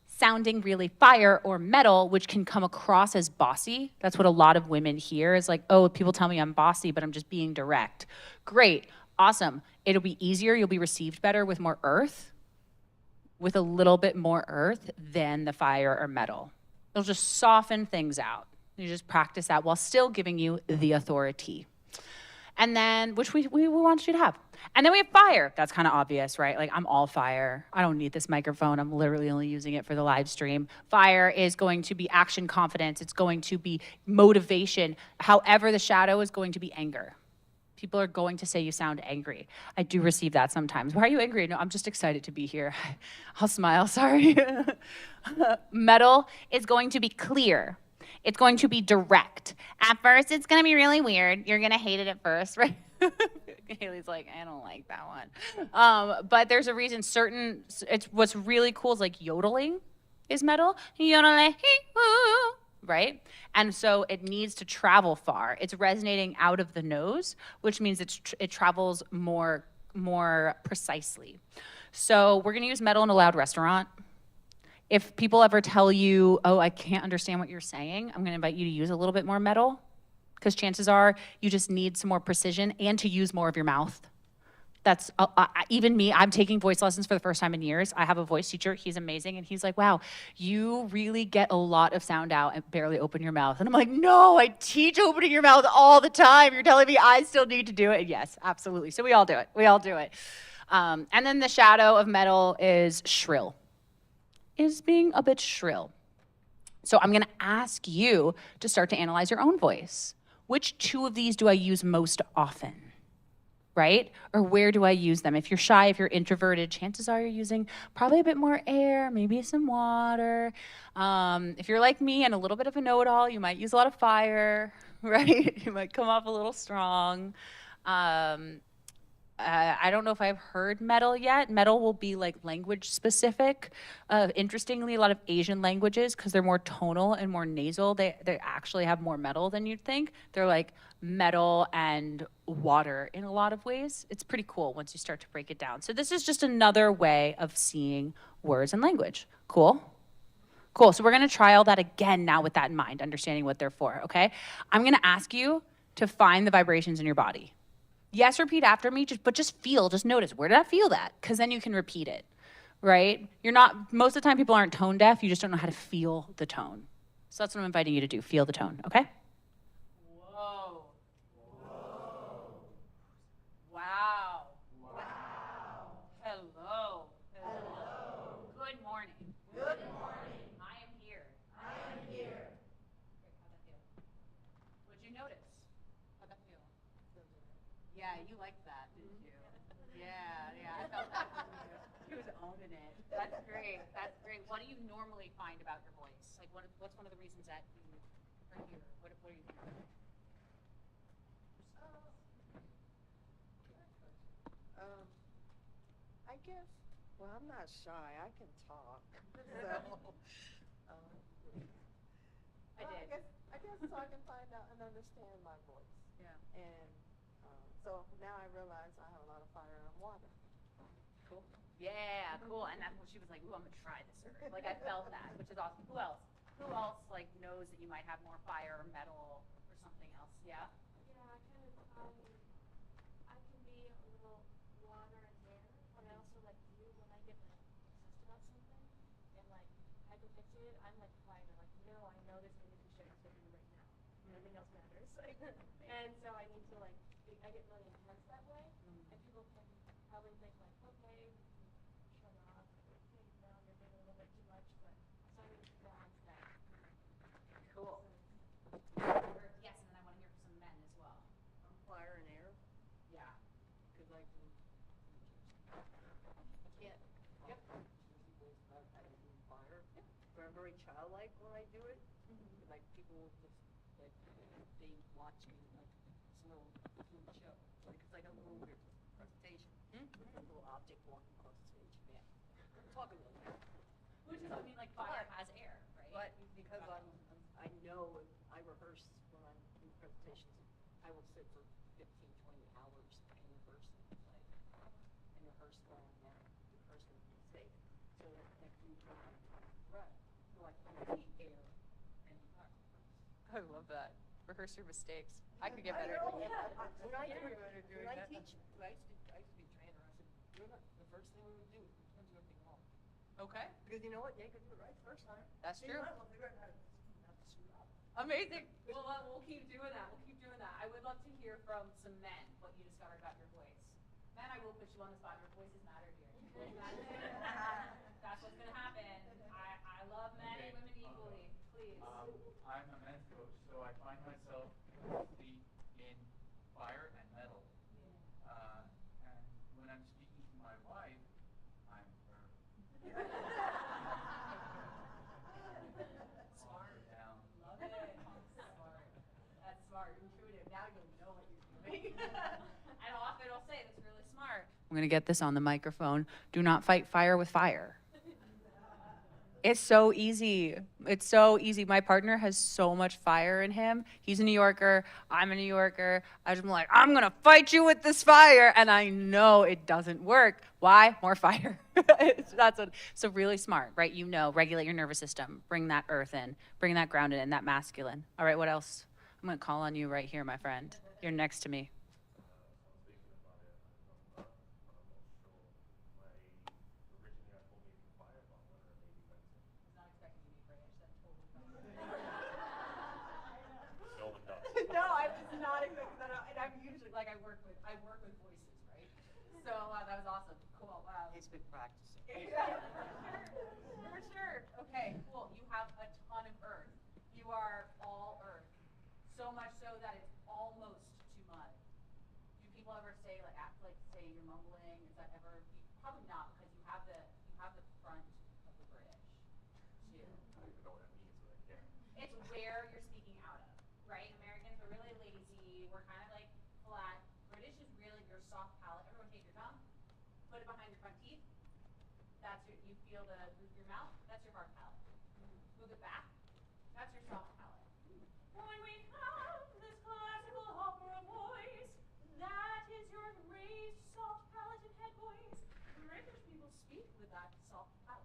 sounding really fire or metal, which can come across as bossy. That's what a lot of women hear is like, oh, people tell me I'm bossy, but I'm just being direct. Great, awesome. It'll be easier, you'll be received better with more earth, with a little bit more earth than the fire or metal. It'll just soften things out. You just practice that while still giving you the authority. And then, which we want you to have. And then we have fire. That's kind of obvious, right? Like, I'm all fire. I don't need this microphone. I'm literally only using it for the live stream. Fire is going to be action confidence. It's going to be motivation. However, the shadow is going to be anger. People are going to say you sound angry. I do receive that sometimes. Why are you angry? No, I'm just excited to be here. I'll smile, sorry. Metal is going to be clear. It's going to be direct. At first, it's going to be really weird. You're going to hate it at first, right? Haley's like, I don't like that one. But there's a reason what's really cool is like yodeling is metal. Yodeling, right? And so it needs to travel far. It's resonating out of the nose, which means it travels more precisely. So we're going to use metal in a loud restaurant. If people ever tell you, oh, I can't understand what you're saying, I'm going to invite you to use a little bit more metal, because chances are you just need some more precision and to use more of your mouth. That's even me. I'm taking voice lessons for the first time in years. I have a voice teacher. He's amazing. And he's like, wow, you really get a lot of sound out and barely open your mouth. And I'm like, no, I teach opening your mouth all the time. You're telling me I still need to do it? And yes, absolutely. So we all do it. We all do it. And then the shadow of metal is shrill. Is being a bit shrill. So I'm going to ask you to start to analyze your own voice. Which two of these do I use most often? Right? Or where do I use them? If you're shy, if you're introverted, chances are you're using probably a bit more air, maybe some water. If you're like me and a little bit of a know-it-all, you might use a lot of fire, right? You might come off a little strong. I don't know if I've heard metal yet. Metal will be like language specific. Interestingly, a lot of Asian languages, because they're more tonal and more nasal, they actually have more metal than you'd think. They're like metal and water in a lot of ways. It's pretty cool once you start to break it down. So this is just another way of seeing words and language. Cool? Cool. So we're going to try all that again now with that in mind, understanding what they're for, okay? I'm going to ask you to find the vibrations in your body. Yes, repeat after me, just notice, where did I feel that? Because then you can repeat it, right? Most of the time people aren't tone deaf, you just don't know how to feel the tone. So that's what I'm inviting you to do, feel the tone, okay? Whoa. Whoa. Wow. Wow. Hello. Hello. Good morning. Good morning. I am here. I am here. Great, how'd that feel? What'd you notice? How'd that feel? Yeah, you liked that, didn't you? Yeah, I felt that. She was owning it. That's great. That's great. What do you normally find about your voice? Like, what's one of the reasons that you are here? What are you thinking? I guess, well, I'm not shy. I can talk. I guess so I can find out and understand my voice. Yeah. And so now I realize I have a lot of fire and water. Cool. Yeah, cool. And that's what she was like, ooh, I'm gonna try this. Like, I felt that, which is awesome. Who else? Who else like knows that you might have more fire or metal or something else? Yeah? Yeah, I can be a little water and air, but I also like you when I get like obsessed about something and like hyperfixated, I'm like fire, like, no, I know this image is sharing something right now. Nothing else matters. Like, and so I need to like, I get really intense that way, and people can probably think like, okay, shut off, okay, now you're doing a little bit too much, but so I need to balance that. Cool. Yes, and then I want to hear from some men as well. Fire and air. Yeah. Because I can. Yeah. Yep. Fire. Yep. But I'm very childlike when I do it. Like people just like they watch me like it's a little show. Like it's like a little weird presentation. A little object walking across the stage. Yeah. Talk a little bit. Which is, I mean, like fire has air, right? But because I know if I rehearse when I'm doing presentations, I will sit for 15, 20 hours and rehearse things, like, and rehearse going down, rehearsing the mistake. So that you can right. So like the air and fire. I love that. Rehearse your mistakes. I could get better. When I teach, I used to be a trainer. I said, the first thing we would do is turn everything off. Okay. Because you know what? You ain't gonna do it right the first time. That's You true. might well figure out how to screw it up. Amazing. Well, we'll keep doing that. We'll keep doing that. I would love to hear from some men what you discovered about your voice. Men, I will put you on the spot. Your voices matter here. That's what's gonna happen. I love men and women equally. Please. I'm a men's coach, so I find myself mostly in fire and metal. And when I'm speaking to my wife, I'm firm. Smart. Down. Love it. Smart. That's smart. Intuitive. Now you'll know what you're doing. And often I'll say that's really smart. I'm gonna get this on the microphone. Do not fight fire with fire. It's so easy. It's so easy. My partner has so much fire in him. He's a New Yorker. I'm a New Yorker. I'm like, I'm going to fight you with this fire. And I know it doesn't work. Why? More fire. So really smart, right? You know, regulate your nervous system. Bring that earth in. Bring that ground in, that masculine. All right, what else? I'm going to call on you right here, my friend. You're next to me. No, I was not expecting that. And I'm usually like I work with voices, right? So that was awesome. Cool. Wow. He's been practicing. For sure. Okay. Cool. You have a ton of earth. You are all earth. So much so that it's almost too mud. Do people ever say say you're mumbling? Is that ever? Probably not because you have the front of the British too. I don't even know what that means, but yeah. It's where you're speaking out of, right? Americans are really lazy. We're kind of like flat. British is really your soft palate. Everyone take your tongue, put it behind your front teeth. You feel the roof of your mouth. That's your hard palate. Move it back. That's your soft palate. When we have this classical opera voice, that is your raised soft palate and head voice. British people speak with that soft palate.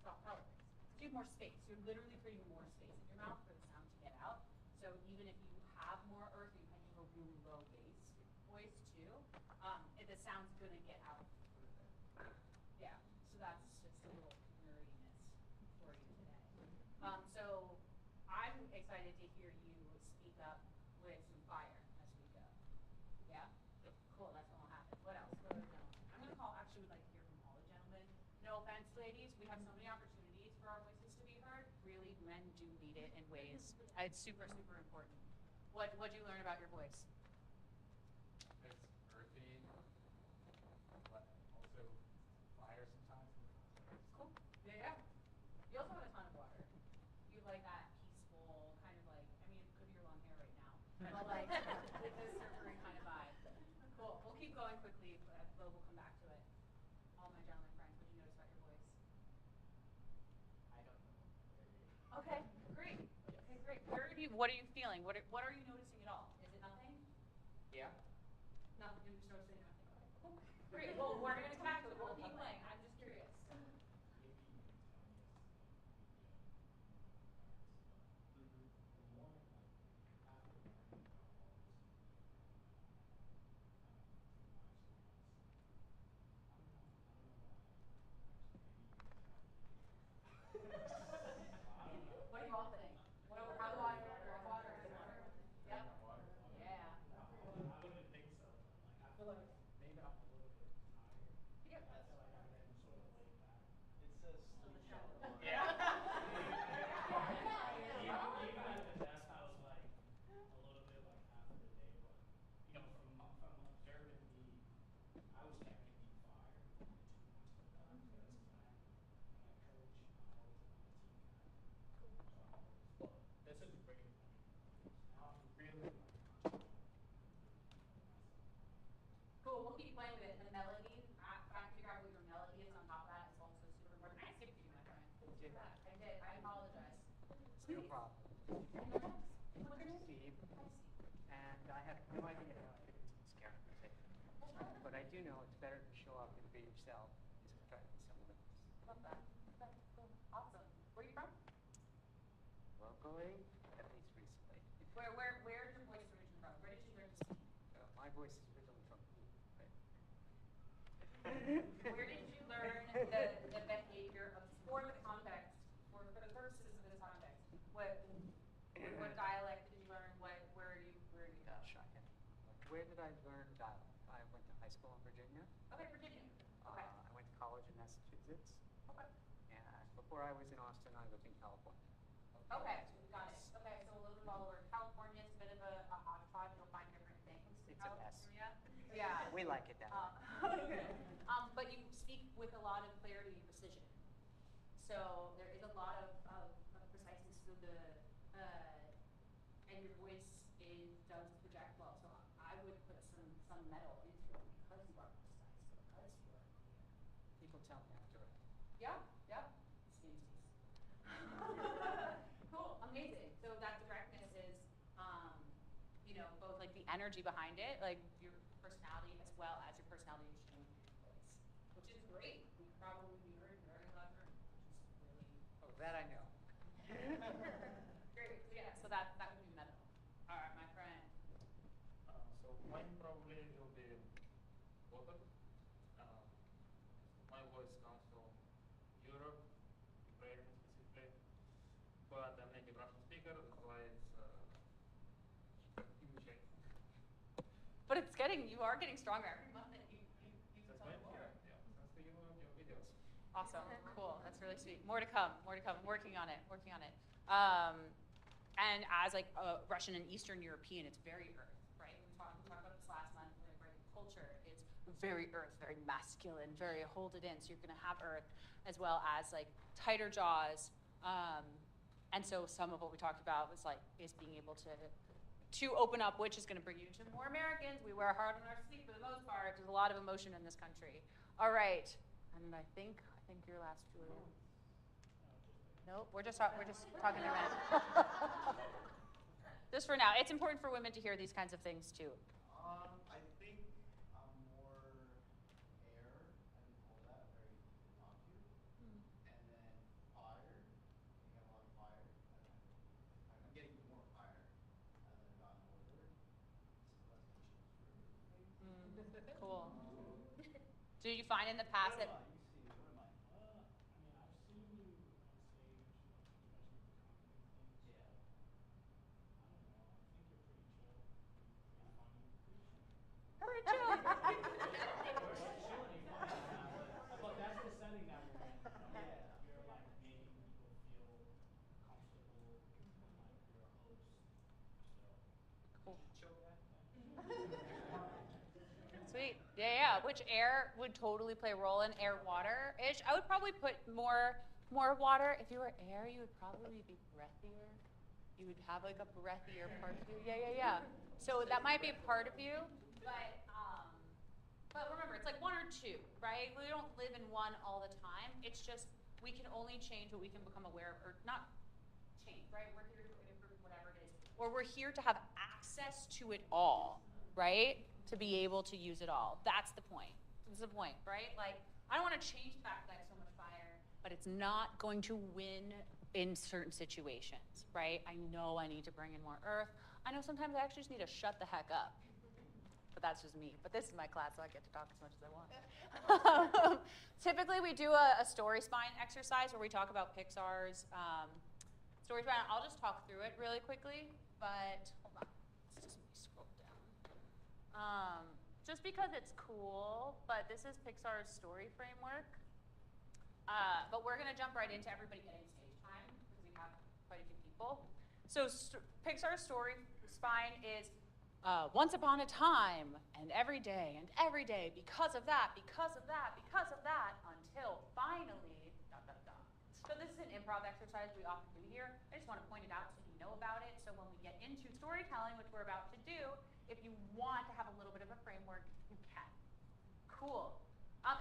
Soft palate. So you have more space. You're literally creating more space in your mouth for the sound to get out. So even if you have more earth, you have a really low bass voice too. The sound's gonna get out. Yeah. So that's just a little nerdiness for you today. So I'm excited to hear you speak up with some fire as we go. Yeah? Yep. Cool. That's what will happen. What else? What other gentlemen? I'm gonna actually would like to hear from all the gentlemen. No offense, ladies. We have so many opportunities for our voices to be heard. Really, men do need it in ways. It's super, super important. What'd you learn about your voice? It's earthy, but also fire sometimes. Cool. Yeah. You also have a ton of water. You have like that peaceful kind of like, I mean, it could be your long hair right now, but like with this surgery kind of vibe. Cool. We'll keep going quickly, but we'll come back to it. All my gentlemen friends, what did you notice about your voice? I don't know. Okay, great. Okay, great. What are you feeling? What are you noticing at all? Is it nothing? Yeah. Nothing. You're just noticing nothing. Okay, cool. Great. Well, we're gonna come back to it. We'll keep playing. I'm just curious. What do you all think? How do I order? Water is water. Yep. Yeah. I wouldn't think so, but like I feel like maybe I'm a little bit tired. Yep. I feel like I've been sort of laid back. It says sleep shower. Yeah. Yeah. Even at the desk, I was like a little bit like half of the day, but you know, from observing I was checking the fire like 2 months at a time. So that's because when I coach, I'm always on a team captain. So I'm always, well, this is great learning because now I'm really like concentrating myself. Cool. We'll keep playing with it. And the melody, trying to figure out what your melody is on top of that is also super important. I skipped you, my friend. I did. I apologize. No problem. What's your name? Steve. Hi, Steve. And I have no idea how I fit into this character. But I do know it's better to show up and be yourself is to try to be someone else. Love that. That's cool. Awesome. Where are you from? Locally, at least recently. Where's your voice origin from? Where did you learn to speak? My voice is originally from you, right? Where did you learn the behavior of Where did I learn dialogue? I went to high school in Virginia. Okay, Virginia. Okay. I went to college in Massachusetts. Okay. And before I was in Austin, I lived in California. Okay, got it. Okay, so a little bit all over. California is a bit of a hodgepodge. You'll find different things. It's a mess. Yeah. We like it that way. But you speak with a lot of clarity and precision. So there is a lot of preciseness to the, and your voice does project well. So I would put some metal into it because you are precise, because you are clear. People tell me I'm direct. Yeah, yeah. Cool, amazing. So that directness is, both like the energy behind it, like your personality as well as your personality showing voice, which is great. We probably be heard very loud, which is really Oh, that I know. great. Yeah, so that would be metal. All right, my friend. So mine probably will be vocal. My voice comes from Europe, Ukraine specifically, but I'm native Russian speaker, that's why it's huge. But you are getting stronger every month that you That's tell why me I'm more. here. Yeah, thanks to your videos. Awesome, cool, that's really sweet. More to come, I'm working on it. And as like a Russian and Eastern European, it's very earth, right? We talked about this last month, right? Culture is very earth, very masculine, very hold it in. So you're gonna have earth as well as like tighter jaws. And so some of what we talked about is being able to open up, which is going to bring you to more Americans. We wear hard on our sleeve for the most part. There's a lot of emotion in this country. All right, and I think you're last, Julia. Nope, we're just talking to men. Just for now, it's important for women to hear these kinds of things too. I think I'm more air, I would call that very easy to talk to. And then fire, you have a lot of fire. I'm getting more fire as I've gotten older. So that's Cool. Do you find in the past that? you see, what am I? I mean, I've seen you on stage, especially with the comedy things. Yeah. I don't know. I think you're pretty chill, pretty funny, pretty funny. Pretty chill. You're chilling, funny. But that's the setting that we're in. Yeah. You're like making people feel comfortable, like you're a host. So, Cool. chill guy. Sweet. Yeah. Which air would totally play a role in air water-ish? I would probably put more water. If you were air, you would probably be breathier. You would have like a breathier part of you. Yeah. So that might be a part of you, but remember, it's like one or two, right? We don't live in one all the time. It's just we can only change what we can become aware of, or not change, right? We're here to improve whatever it is, or we're here to have access to it all, right? To be able to use it all. That's the point. That's the point, right? Like, I don't want to change the fact that I have so much fire, but it's not going to win in certain situations, right? I know I need to bring in more earth. I know sometimes I actually just need to shut the heck up. But that's just me. But this is my class, so I get to talk as much as I want. Typically, we do a story spine exercise where we talk about Pixar's story spine. I'll just talk through it really quickly, but hold on. Let's just scroll down. Just because it's cool, but this is Pixar's story framework. But we're going to jump right into everybody getting stage time because we have quite a few people. So Pixar's story spine is once upon a time, and every day, because of that, until finally, ... So this is an improv exercise we often do here. I just want to point it out so you know about it. So when we get into storytelling, which we're about to do, if you want to have a little bit of a framework, you can. Cool.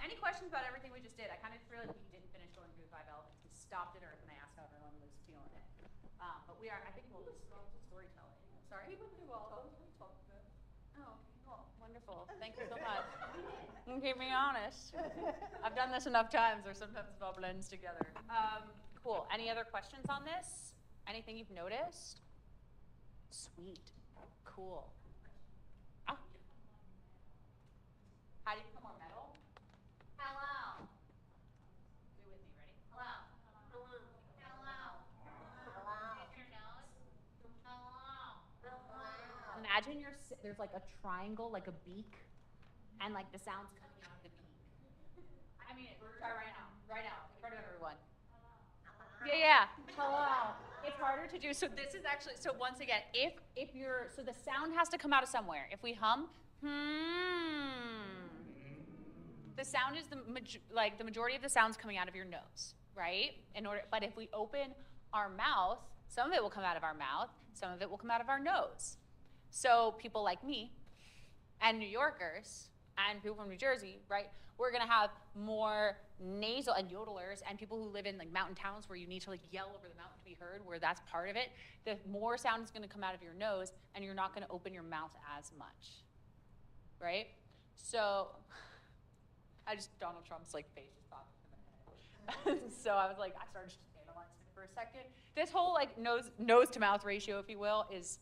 Any questions about everything we just did? I kind of just realized we didn't finish going through the 5 elements. We stopped at Earth and I asked how everyone was feeling it. But I think we'll just go to storytelling. Sorry? We went through all those. We talked about it. Oh, okay, cool. Wonderful. Thank you so much. You keep me honest. I've done this enough times, or sometimes it all blends together. Cool. Any other questions on this? Anything you've noticed? Sweet. Cool. Ah. How do you become more metal? Hello. Do it with me. Ready? Hello. Hello. Hello. Hello. Hit your nose. Hello. Hello. Imagine there's like a triangle, like a beak, and like the sound's coming out of the beak. I mean, we're trying right now, in front of everyone. Yeah. Hello. It's harder to do. So this is actually, so once again, if you're, so the sound has to come out of somewhere. If we hum, the sound is the majority of the sound's coming out of your nose, right? But if we open our mouth, some of it will come out of our mouth, some of it will come out of our nose. So people like me and New Yorkers and people from New Jersey, right? We're gonna have more nasal, and yodelers and people who live in like mountain towns where you need to like yell over the mountain to be heard, where that's part of it. The more sound is gonna come out of your nose and you're not gonna open your mouth as much, right? So, Donald Trump's like face just popped in my head. So I was like, I started just analyzing it for a second. This whole like nose to mouth ratio, if you will, is,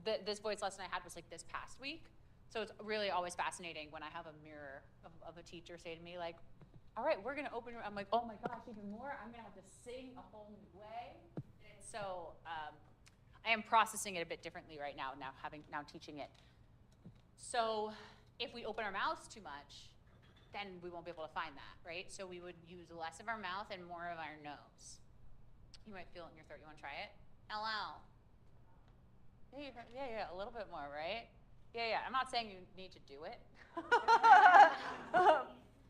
this voice lesson I had was like this past week. So it's really always fascinating when I have a mirror of a teacher say to me like, all right, we're gonna open your, I'm like, oh my gosh, even more, I'm gonna have to sing a whole new way. And so I am processing it a bit differently right now, now teaching it. So if we open our mouths too much, then we won't be able to find that, right? So we would use less of our mouth and more of our nose. You might feel it in your throat. You wanna try it? Hello. Yeah, a little bit more, right? Yeah, I'm not saying you need to do it.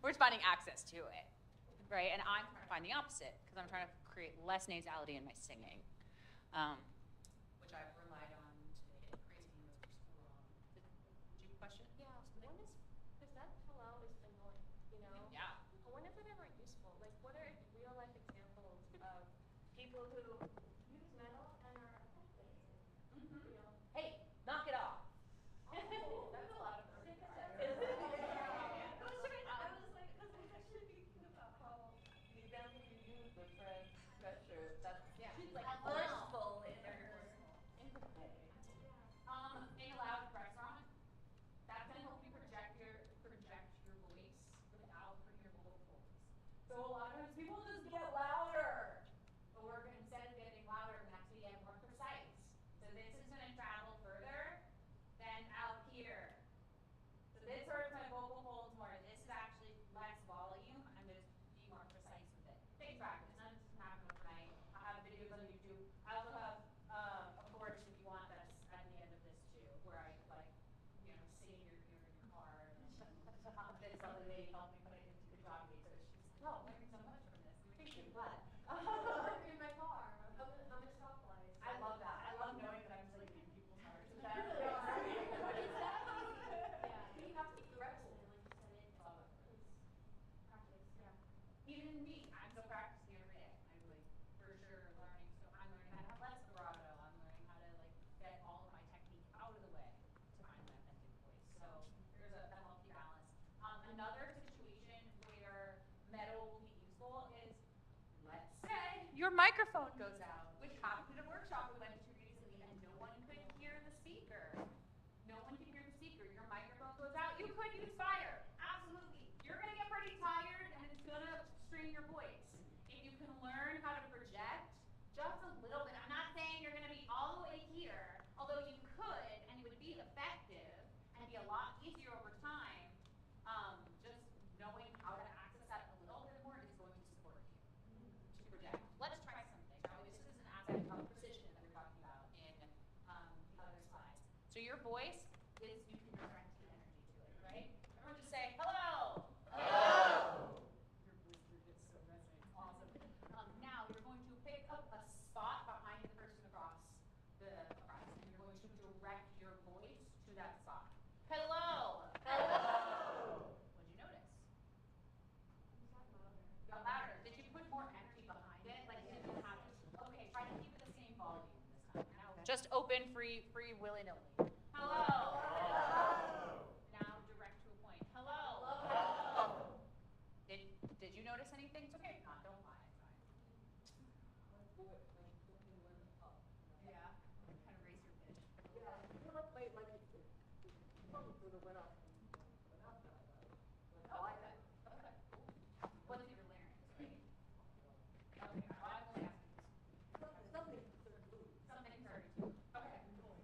We're just finding access to it, right? And I'm trying to find the opposite, because I'm trying to create less nasality in my singing, which I've relied on to hit crazy notes for so long. Did you have a question? Yeah, when is, because that hello is annoying, you know? Yeah. When is it ever useful? Like, what are real life examples of people who use metal and are effective? You know? Hey, knock it off. That's a lot of work. I was like, because I was actually thinking about how the example you used, the friend Petra, that's she's like forceful in her interplay. In a loud restaurant, that's gonna help you project your voice without hurting your vocal folds. So a lot of times people just get louder, but instead of getting louder, we have to get more precise. So this is gonna travel further than out here. So this hurts my vocal folds more. This is actually less volume. I'm gonna be more precise with it. Take practice. None of this can happen overnight. I have videos on YouTube. I also have a course if you want that's at the end of this too, where I like, sing in your ear in your car. This other lady helped me put it into the job meet, so she's like, oh, I'm learning so much from this. Thank you, glad. In my car, I'm a stoplight. I love that. I love knowing that I'm like in people's hearts. Is that Yeah, you have to keep the reps in, like you said, it's practice, yeah. Even me, I'm still practicing every day. I'm like for sure learning. So I'm learning how to have less vibrato. I'm learning how to like get all of my technique out of the way to find my authentic voice. So there's a healthy balance. Another situation where metal will be useful is, let's say your microphone goes out, which happened at a workshop we went to recently, and no one could hear the speaker. No one can hear the speaker. Your microphone goes out. You could use fire. Absolutely. You're gonna get pretty tired, and it's gonna strain your voice. If you can learn how to project just a little bit, I'm not saying you're gonna be all the way here, although you could, and it would be effective and be a lot easier over time. Just knowing how to access that a little bit more is going to support you to project. Let's try something. Now, this is an aspect of precision that we're talking about in the other slides. So your voice is, you can direct the energy to it, right? Everyone just say, hello. Hello. Your voice gets so resonates. Awesome. Now you're going to pick up a spot behind the person across and you're going to direct your voice to that spot. Hello. Hello. What'd you notice? You got louder. Did you put more energy behind it? Like you didn't have it. Okay, try to keep it the same volume this time. Now just open, free willy-nilly. Hello. Hello. Now direct to a point. Hello. Hello. Did you notice anything? It's okay if not, don't lie. It's fine. Yeah. Kind of raise your pitch. Oh, I bet. Okay, cool. What's your larynx, right? Okay, well, I won't ask you this. Something 32. Okay, cool.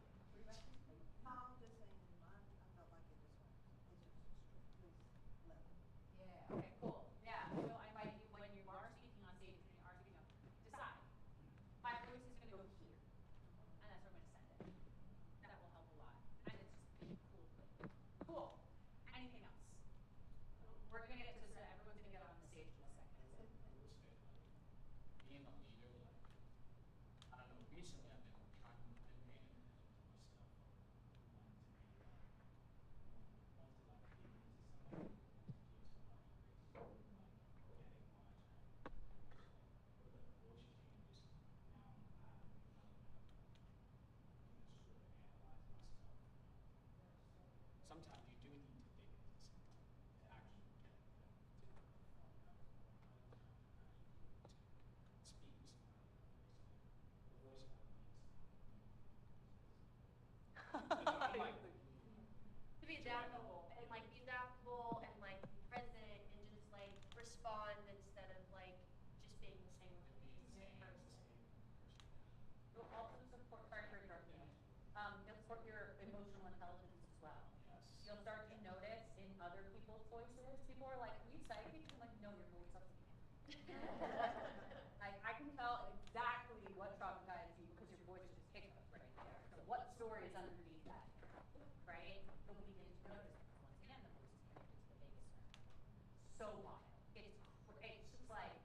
emotional intelligence as well. Yes. You'll start to notice in other people's voices, people are like, "Are you psychic?" I'm like, "No, your voice doesn't." Like, I can tell exactly what traumatized you because your voice just hiccups right there. So what story is underneath that, right? You'll begin to notice, once again, the voice is connected to the vagus nerve. So wild. It's just like,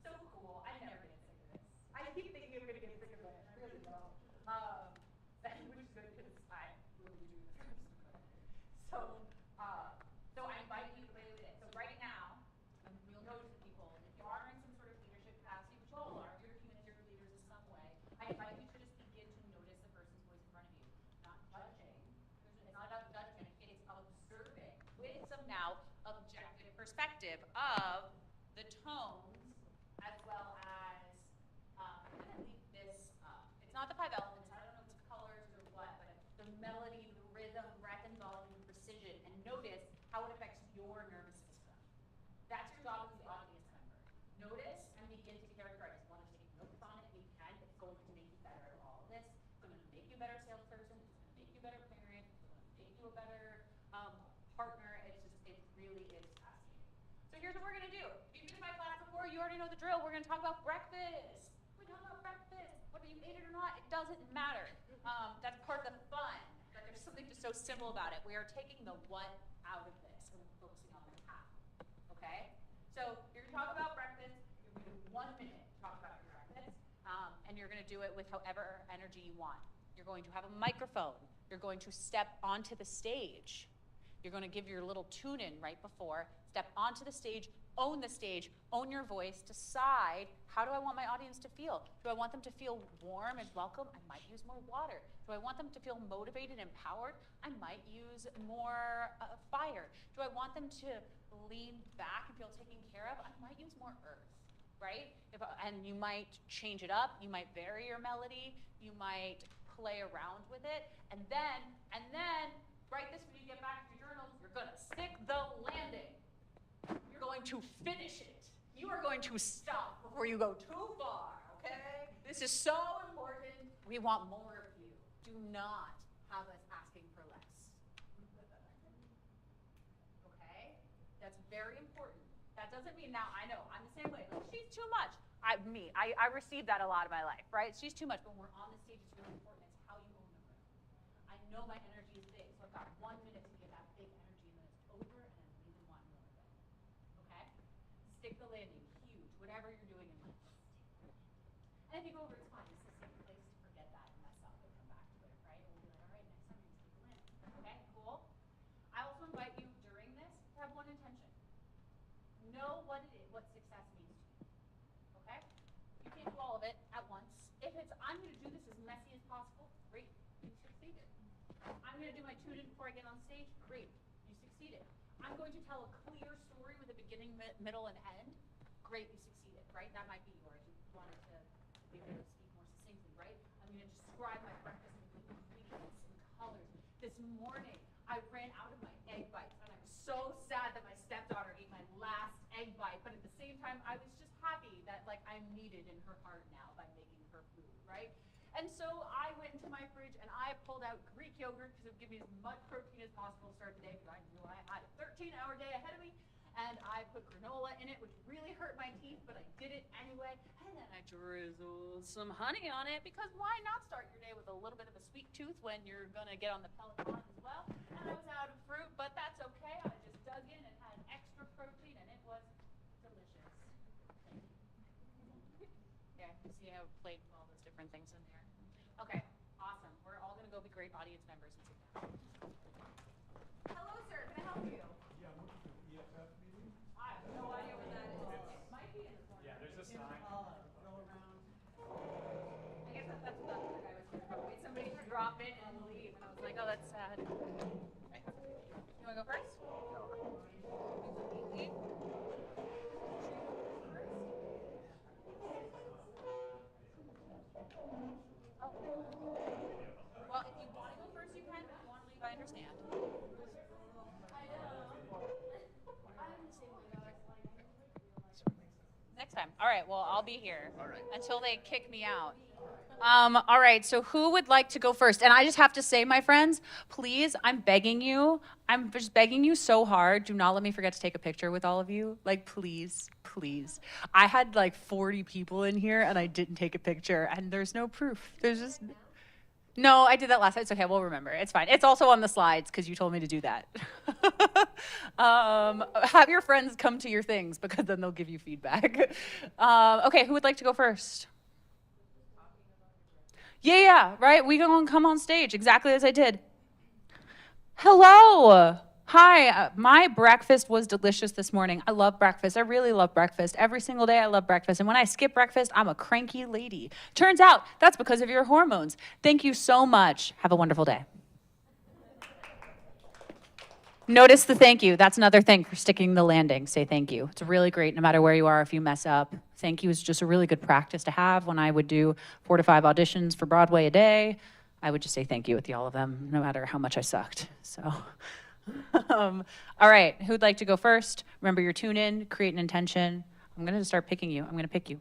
so cool. I never get sick of this. I keep thinking I'm going to get sick of it. I really don't. Which is good because I really do this. So, so I invite you to play with it. So right now, you'll notice that people, if you are in some sort of leadership capacity, which you all are, you're humans, you're leaders in some way, I invite you to just begin to notice the person's voice in front of you. Not judging. It's not about judgment. It's observing with some now objective perspective of the tones as well as, I'm going to leave this up. It's not the 5 elements. I don't know if it's colors or what, but the melody, the rhythm, breath and volume, precision, and notice how it affects your nervous system. That's your job as the audience member. Notice and begin to characterize. If you want to take notes on it, you can. It's going to make you better at all of this. It's going to make you a better salesperson. It's going to make you a better parent. It's going to make you a better partner. It really is fascinating. So here's what we're going to do. If you've been in my class before, you already know the drill. We're going to talk about breakfast. We're talking about breakfast. Whether you ate it or not, it doesn't matter. That's part of the fun. But there's something just so simple about it. We are taking the what out of this and we're focusing on the how. Okay? So you're going to talk about breakfast. You're going to do 1 minute to talk about your breakfast. And you're going to do it with however energy you want. You're going to have a microphone. You're going to step onto the stage. You're going to give your little tune-in right before. Step onto the stage, own your voice, decide, how do I want my audience to feel? Do I want them to feel warm and welcome? I might use more water. Do I want them to feel motivated and empowered? I might use more fire. Do I want them to lean back and feel taken care of? I might use more earth, right? And you might change it up. You might vary your melody. You might play around with it. And then, write this when you get back to your journals. You're going to stick the landing. You're going to finish it. You are going to stop before you go too far, okay? This is so important. We want more of you. Do not have us asking for less. Okay? That's very important. That doesn't mean now, I know, I'm the same way. Like, she's too much. I receive that a lot in my life, right? She's too much. When we're on the stage, it's really important. It's how you own the room. I know my energy is big, so I've got 1 minute to get that big energy, and then it's over, and I really want more of it. Okay? Stick the landing, huge, whatever you're doing in life. And if you go over, it's fine. It's the same place to forget that and mess up and come back to it, right? And we'll be like, all right, next time you're going to stick the landing. Okay, cool? I also invite you during this to have one intention. Know what it is, what success means to you. Okay? You can't do all of it at once. If it's, I'm going to do this as messy as possible, great, you succeeded. I'm going to do my tune-in before I get on stage, great, you succeeded. I'm going to tell a clear story with a beginning, middle, and end, great, you succeeded, right? That might be yours. You wanted to be able to speak more succinctly, right? I'm going to describe my breakfast with ingredients and colors. This morning, I ran out of my egg bites, and I'm so sad that my stepdaughter ate my last egg bite, but at the same time, I was just happy that, like, I'm needed in her heart now by making her food, right? And so I went into my fridge, and I pulled out Greek yogurt, because it would give me as much protein as possible to start the day, because I knew I had a 13-hour day ahead of me, and I put granola in it, which really hurt my teeth, but I did it anyway, and then I drizzled some honey on it, because why not start your day with a little bit of a sweet tooth when you're going to get on the Peloton as well? And I was out of fruit, but that's okay. I just dug in and had extra protein, and it was delicious. Yeah, you see how I played with all those different things in there. Okay, awesome. We're all going to go be great audience members and sit down. Hello, sir. Can I help you? Yeah, I'm looking for the EFF meeting. I have no idea what that is. It might be in the corner. Yeah, there's a sign. Go around. I guess that's what that other guy was here. Probably somebody to drop in and leave, and I was like, oh, that's sad. Okay. You want to go first? Oh. Well, if you want to go first, you can. If you want to leave, I understand. I know. I'm the same way, though. Next time. All right, well, I'll be here. All right. Until they kick me out. All right, so who would like to go first? And I just have to say, my friends, please, I'm begging you. I'm just begging you so hard. Do not let me forget to take a picture with all of you. Like, please, please. I had like 40 people in here and I didn't take a picture, and there's no proof. There's just. No, I did that last time. It's okay, we'll remember. It's fine. It's also on the slides because you told me to do that. Have your friends come to your things because then they'll give you feedback. Okay, who would like to go first? Yeah, right? We gonna come on stage exactly as I did. Hello. Hi. My breakfast was delicious this morning. I love breakfast. I really love breakfast. Every single day I love breakfast. And when I skip breakfast, I'm a cranky lady. Turns out that's because of your hormones. Thank you so much. Have a wonderful day. Notice the thank you. That's another thing for sticking the landing. Say thank you. It's really great no matter where you are if you mess up. Thank you is just a really good practice to have. When I would do 4 to 5 auditions for Broadway a day, I would just say thank you at all of them, no matter how much I sucked. So, all right, who'd like to go first? Remember your tune in, create an intention. I'm gonna start picking you. I'm gonna pick you.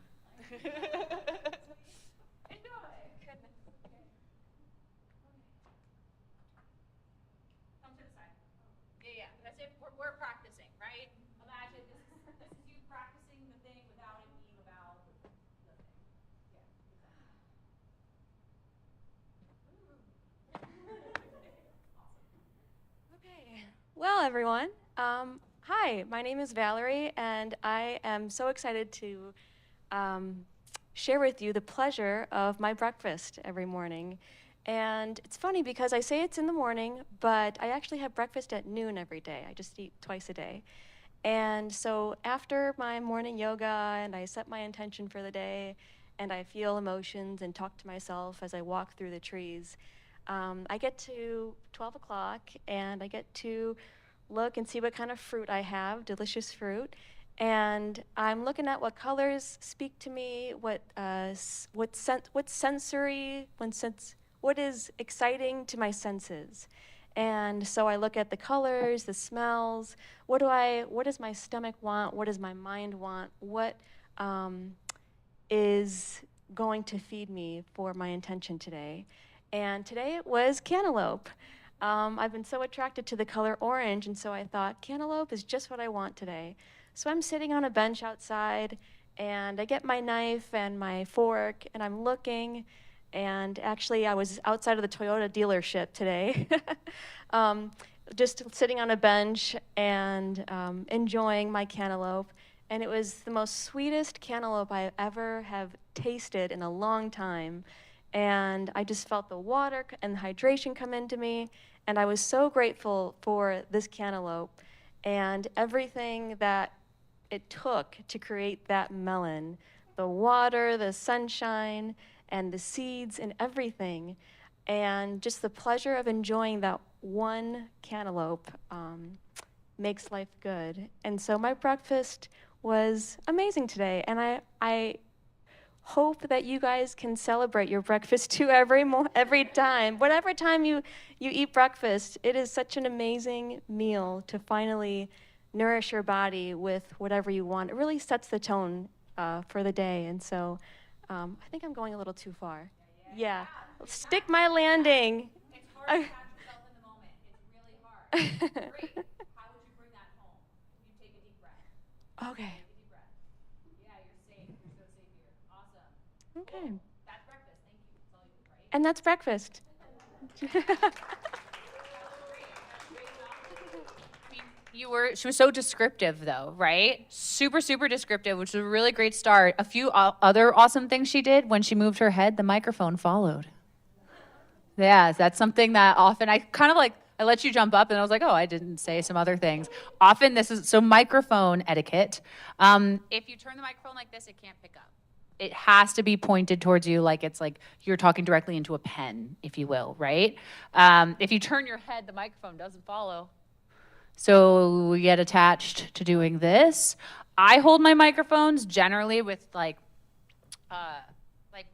Yeah, that's it. We're practicing, right? Imagine this is you practicing the thing without it being about the thing. Yeah, Okay. Well, everyone, hi, my name is Valerie, and I am so excited to share with you the pleasure of my breakfast every morning. And it's funny because I say it's in the morning, but I actually have breakfast at noon every day. I just eat twice a day. And so after my morning yoga and I set my intention for the day and I feel emotions and talk to myself as I walk through the trees, I get to 12 o'clock and I get to look and see what kind of fruit I have, delicious fruit. And I'm looking at what colors speak to me, what is exciting to my senses. And so I look at the colors, the smells, what does my stomach want, what does my mind want, what is going to feed me for my intention today. And today it was cantaloupe. I've been so attracted to the color orange, and so I thought cantaloupe is just what I want today. So I'm sitting on a bench outside, and I get my knife and my fork, and I'm looking, and actually I was outside of the Toyota dealership today, just sitting on a bench and enjoying my cantaloupe. And it was the most sweetest cantaloupe I ever have tasted in a long time. And I just felt the water and the hydration come into me, and I was so grateful for this cantaloupe and everything that it took to create that melon, the water, the sunshine, and the seeds and everything, and just the pleasure of enjoying that one cantaloupe makes life good. And so my breakfast was amazing today, and I hope that you guys can celebrate your breakfast too every time. Whatever time you eat breakfast, it is such an amazing meal to finally nourish your body with whatever you want. It really sets the tone for the day. And so I think I'm going a little too far. Yeah. Stick my landing. It's hard to catch yourself in the moment. It's really hard. Great. How would you bring that home? You take a deep breath. Okay. Take a deep breath. Yeah, you're safe. You're so safe here. Awesome. Okay. Cool. That's breakfast. Thank you. That's all you, right? And that's breakfast. She was so descriptive though, right? Super, super descriptive, which was a really great start. A few other awesome things she did. When she moved her head, the microphone followed. Yeah, that's something that often I let you jump up and I was like, oh, I didn't say some other things. Often so microphone etiquette. If you turn the microphone like this, it can't pick up. It has to be pointed towards you like it's like you're talking directly into a pen, if you will, right? If you turn your head, the microphone doesn't follow. So we get attached to doing this. I hold my microphones generally with like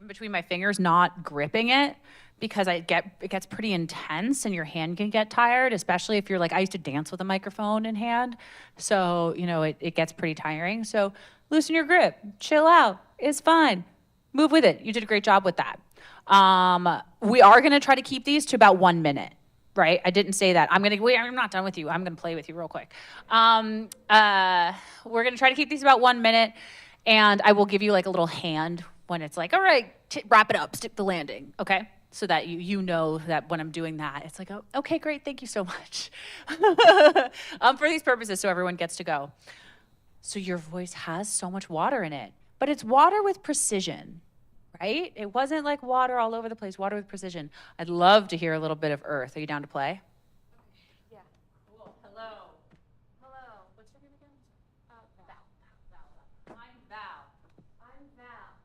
between my fingers, not gripping it, because it gets pretty intense and your hand can get tired, especially if you're like, I used to dance with a microphone in hand. So, it gets pretty tiring. So loosen your grip, chill out, it's fine. Move with it. You did a great job with that. We are gonna try to keep these to about 1 minute, right? I didn't say that. I'm not done with you. I'm gonna play with you real quick. We're gonna try to keep these about 1 minute, and I will give you like a little hand when it's like, all right, wrap it up, stick the landing, okay? So that you know that when I'm doing that, it's like, oh, okay, great, thank you so much. For these purposes, so everyone gets to go. So your voice has so much water in it, but it's water with precision, right? It wasn't like water all over the place, water with precision. I'd love to hear a little bit of earth. Are you down to play? Yeah. Cool. Hello. Hello. What's your name again? Val. I'm Val. I'm Val.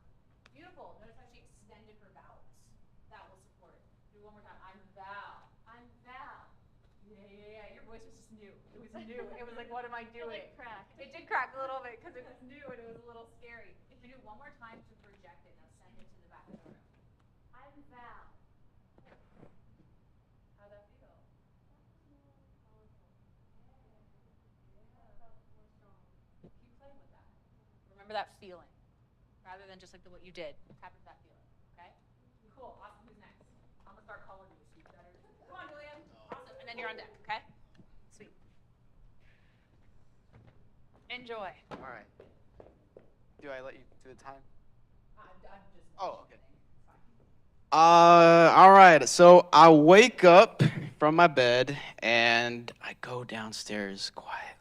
Beautiful. Notice how she extended her vowels. That will support. Do it one more time. I'm Val. I'm Val. Yeah. Your voice was just new. It was new. It was like, what am I doing? It cracked. It did crack a little bit because it was new and it was a little scary. If you do it one more time to project it, now send it to the back of the room. I'm Val. How'd that feel? Keep playing with that. Remember that feeling, rather than just like what you did. Tap into that feeling, okay? Cool, awesome, who's next? I'm gonna start calling you, so you better. Come on, Julian. Awesome, and then you're on deck, okay? Sweet. Enjoy. All right. Do I let you do the time? I'm just. Oh, okay. All right. So I wake up from my bed and I go downstairs quietly.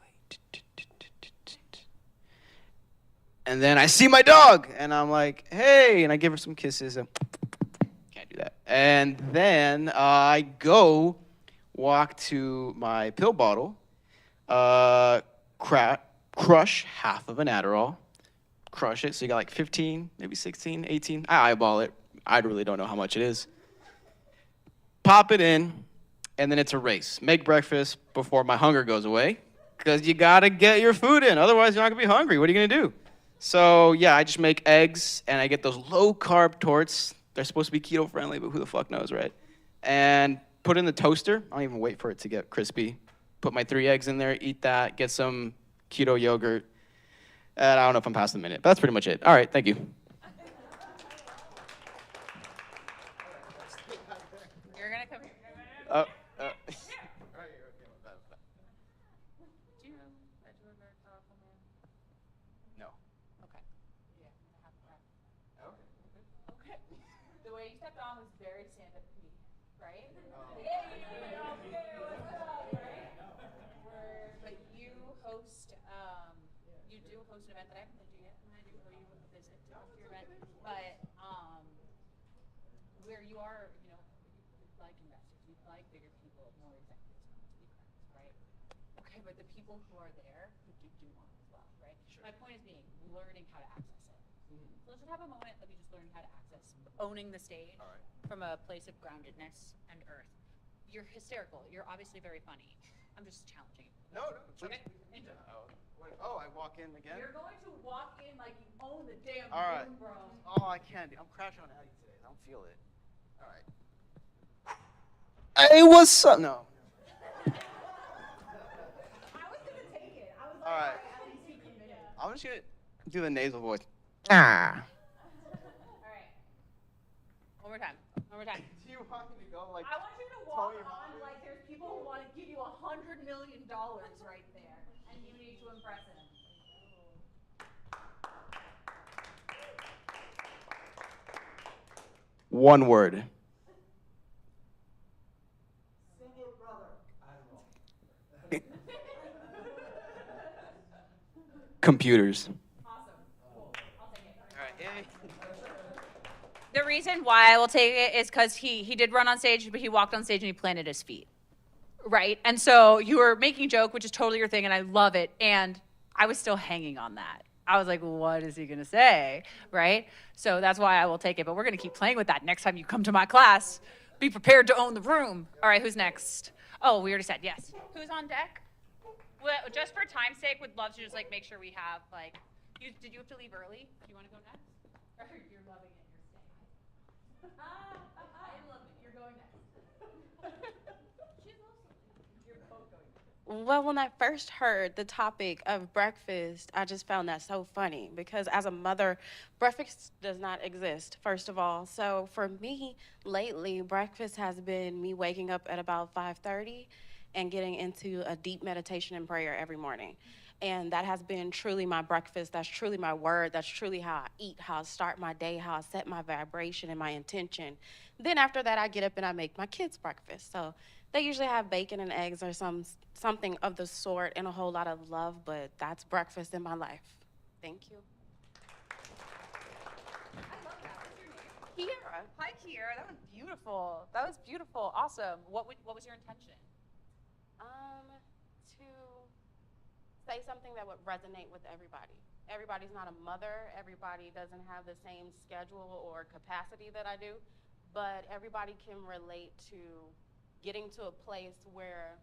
And then I see my dog and I'm like, hey, and I give her some kisses. Can't do that. And then I go walk to my pill bottle, crush half of an Adderall, crush it. So you got like 15, maybe 16, 18. I eyeball it. I really don't know how much it is. Pop it in, and then it's a race. Make breakfast before my hunger goes away, because you got to get your food in. Otherwise, you're not going to be hungry. What are you going to do? So, yeah, I just make eggs, and I get those low-carb torts. They're supposed to be keto-friendly, but who the fuck knows, right? And put it in the toaster. I don't even wait for it to get crispy. Put my 3 eggs in there, eat that, get some keto yogurt. And I don't know if I'm past the minute, but that's pretty much it. All right, thank you. You're gonna come here. Uh, Do you know that you're a very powerful man? no. Okay. Yeah, okay. The way you stepped on was very stand-up comedian, right? But you host, you do host an event that I haven't been to yet, and I do owe you a visit to your event. But where you are, you know, you like investors, you like bigger people, more executives coming to be friends, right? Okay, but the people who are there who do want as well, right? Sure. My point is being learning how to access it. So let's just have a moment of you just learning how to access, owning the stage from a place of groundedness and earth. You're hysterical. You're obviously very funny. I'm just challenging you. No, please. Okay. Enjoy. Oh, I walk in again? You're going to walk in like you own the damn All right. room, bro. Oh, I can't. I'm crashing on Addie today. I don't feel it. All right. Hey, what's up? No. I was gonna take it. I was like, All right. at least he committed. I'm just going to do the nasal voice. Ah. All right. One more time. One more time. Do you want me to go like... I want you to walk Tony on Robbins? like there's people who want to give you $100 million right there, and you need to impress them. One word. Computers. Awesome. Cool. I'll take it. All right. The reason why I will take it is because he did run on stage, but he walked on stage and he planted his feet. Right? And so you were making a joke, which is totally your thing, and I love it. And I was still hanging on that. I was like, what is he going to say? Right? So that's why I will take it. But we're going to keep playing with that next time you come to my class. Be prepared to own the room. All right, who's next? Oh, we already said yes. Who's on deck? Well, just for time's sake, would love to just like make sure we have like, did you have to leave early? Do you want to go next? Or you're loving it, you're staying. I love it, you're going next. She's also, you're both going next. Well, when I first heard the topic of breakfast, I just found that so funny because as a mother, breakfast does not exist, first of all. So for me, lately, breakfast has been me waking up at about 5:30 and getting into a deep meditation and prayer every morning. And that has been truly my breakfast. That's truly my word. That's truly how I eat, how I start my day, how I set my vibration and my intention. Then after that, I get up and I make my kids breakfast. So they usually have bacon and eggs or something of the sort and a whole lot of love, but that's breakfast in my life. Thank you. I love that. What's your name? Kiera. Hi, Kiera. That was beautiful. That was beautiful. Awesome. What was your intention? To say something that would resonate with everybody. Everybody's not a mother. Everybody doesn't have the same schedule or capacity that I do, but everybody can relate to getting to a place where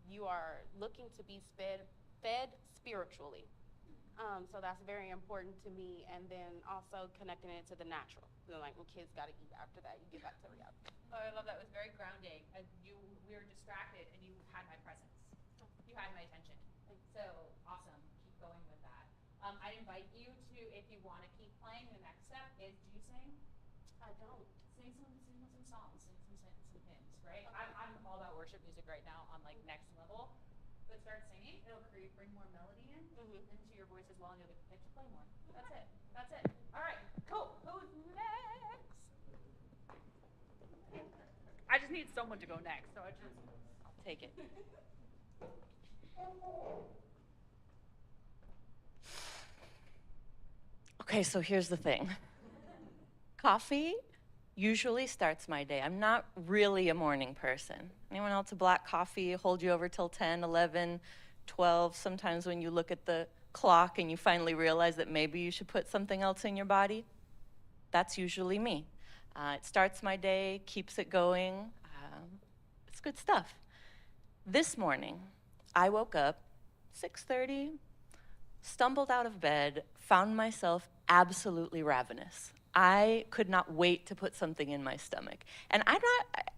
you are looking to be fed spiritually. So that's very important to me, and then also connecting it to the natural. Like when kids got to eat after that, you get back to reality. Oh, I love that. It was very grounding. And we were distracted, and you had my presence. You had my attention. So awesome. Keep going with that. I invite you to, if you want to keep playing, the next step is, do you sing? I don't. Sing some songs, sing some hymns, right? I'm all about worship music right now on like next level. But start singing. It'll bring more melody into your voice as well, and you'll get to play more. That's it. That's it. All right. Cool. Who's next? I just need someone to go next, so I'll take it. Okay, so here's the thing. Coffee usually starts my day. I'm not really a morning person. Anyone else a black coffee hold you over till 10, 11, 12? Sometimes when you look at the clock and you finally realize that maybe you should put something else in your body, that's usually me. It starts my day, keeps it going. It's good stuff. This morning, I woke up 6:30, stumbled out of bed, found myself absolutely ravenous. I could not wait to put something in my stomach. And I'm not,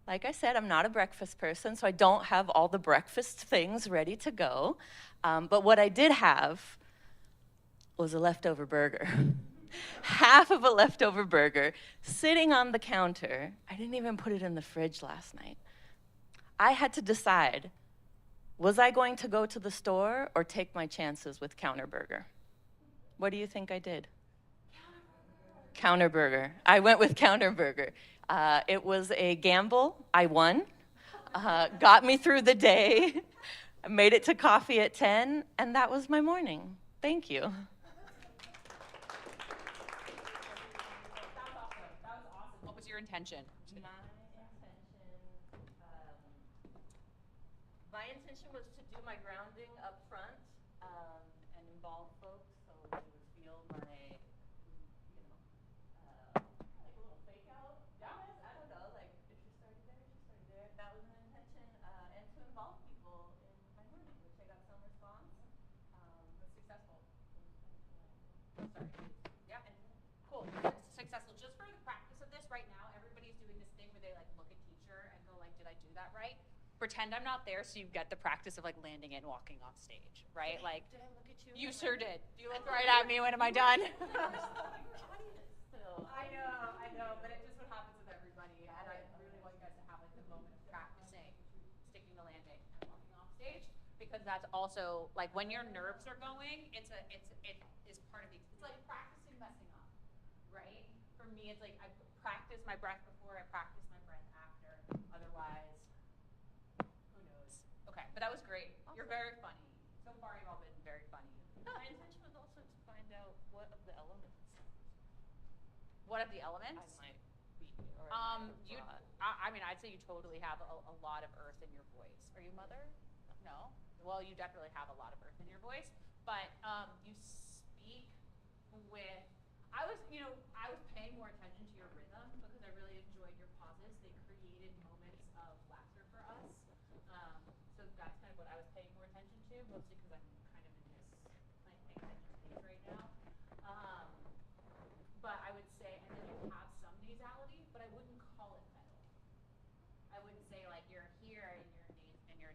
like I said, I'm not a breakfast person, so I don't have all the breakfast things ready to go. But what I did have was a leftover burger. Half of a leftover burger sitting on the counter. I didn't even put it in the fridge last night. I had to decide, was I going to go to the store or take my chances with Counter Burger? What do you think I did? Counter Burger. I went with Counter Burger. It was a gamble. I won. Got me through the day. I made it to coffee at 10, and that was my morning. Thank you. That was awesome. That was awesome. What was your intention? My intention was to do my grounding up front and involve folks so they would feel my, like a little fake out. Yes, I don't know, like if you started there, if you started there. That was an intention, and to involve people in my morning, which I got some response. Was successful. Sorry. Yeah. Cool. Successful. Just for the practice of this right now, everybody's doing this thing where they like look at teacher and go like, did I do that right? Pretend I'm not there, so you get the practice of like landing and walking off stage, right? Like, Did I look at you? you sure did. You looked right at me. When am I done? I know, but it just what happens with everybody, and I really want you guys to have like the moment of practicing, sticking the landing and walking off stage, because that's also like when your nerves are going, it is part of it's like practicing messing up, right? For me, it's like I practice my breath before, I practice my breath after. Otherwise, who knows? Okay, but that was great. Awesome. You're very funny. So far, you've all been very funny. My intention was also to find out what of the elements. What of the elements? I might be, or I mean, I'd say you totally have a lot of earth in your voice. Are you mother? No? Well, you definitely have a lot of earth in your voice, but you speak with, I was paying more attention to your rhythm because I really enjoyed your pauses. They created moments of laughter for us. So that's kind of what I was paying more attention to, mostly because I'm kind of in this paying attention phase right now. But I would say, and then you have some nasality, but I wouldn't call it metal. I wouldn't say like you're here and your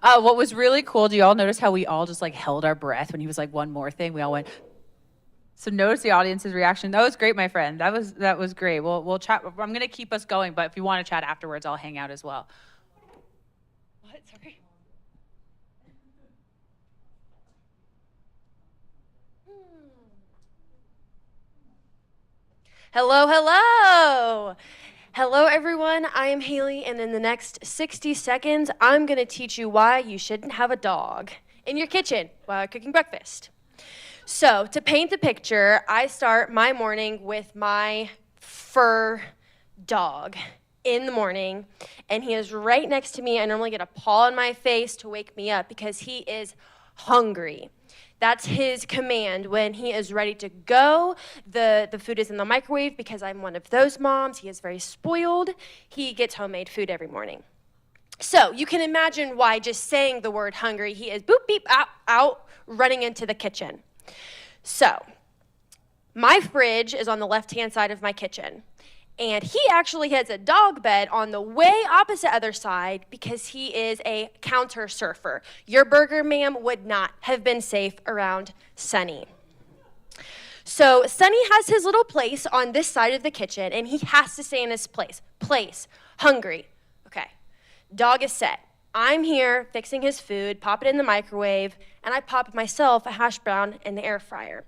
What was really cool, do you all notice how we all just like held our breath when he was like, one more thing? We all went. So notice the audience's reaction. That was great, my friend. That was great. We'll chat. I'm gonna keep us going, but if you want to chat afterwards, I'll hang out as well. What? Sorry. Hello, hello. Hello, everyone. I am Haley, and in the next 60 seconds, I'm going to teach you why you shouldn't have a dog in your kitchen while cooking breakfast. So, to paint the picture, I start my morning with my fur dog in the morning, and he is right next to me. I normally get a paw in my face to wake me up because he is hungry. That's his command when he is ready to go. The food is in the microwave because I'm one of those moms. He is very spoiled. He gets homemade food every morning. So you can imagine why just saying the word hungry, he is boop, beep, out, running into the kitchen. So my fridge is on the left-hand side of my kitchen. And he actually has a dog bed on the way opposite other side because he is a counter surfer. Your burger, ma'am, would not have been safe around Sunny. So Sunny has his little place on this side of the kitchen, and he has to stay in his place. Hungry. Okay, dog is set. I'm here fixing his food, pop it in the microwave, and I pop myself a hash brown in the air fryer.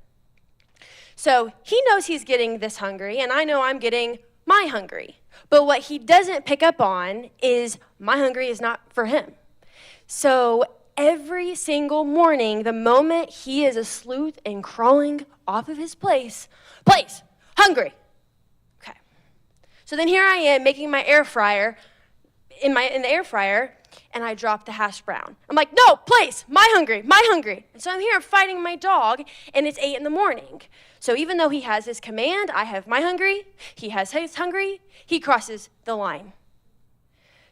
So he knows he's getting this hungry, and I know I'm getting my hungry. But what he doesn't pick up on is my hungry is not for him. So every single morning, the moment he is a sleuth and crawling off of his place, hungry. Okay. So then here I am making my air fryer, in the air fryer, and I drop the hash brown. I'm like, no, place, my hungry. And so I'm here fighting my dog, and it's 8 in the morning. So even though he has his command, I have my hungry, he has his hungry, he crosses the line.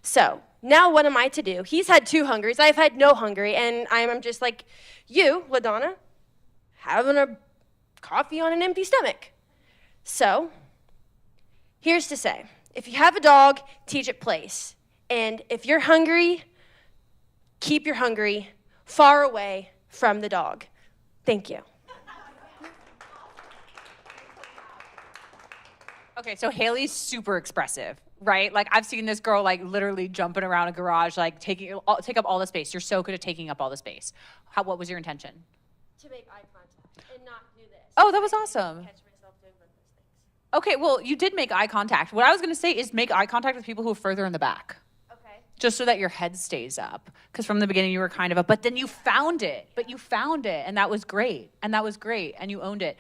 So now what am I to do? He's had 2 hungries, I've had no hungry, and I'm just like, you, LaDonna, having a coffee on an empty stomach. So here's to say, if you have a dog, teach it place. And if you're hungry, keep your hungry far away from the dog. Thank you. Okay, so Haley's super expressive, right? Like I've seen this girl like literally jumping around a garage, like take up all the space. You're so good at taking up all the space. What was your intention? To make eye contact and not do this. Oh, that was awesome. Catch myself doing both those things. Okay, well, you did make eye contact. What I was going to say is make eye contact with people who are further in the back. Okay. Just so that your head stays up. Because from the beginning you were kind of up, but then you found it. And that was great. And you owned it.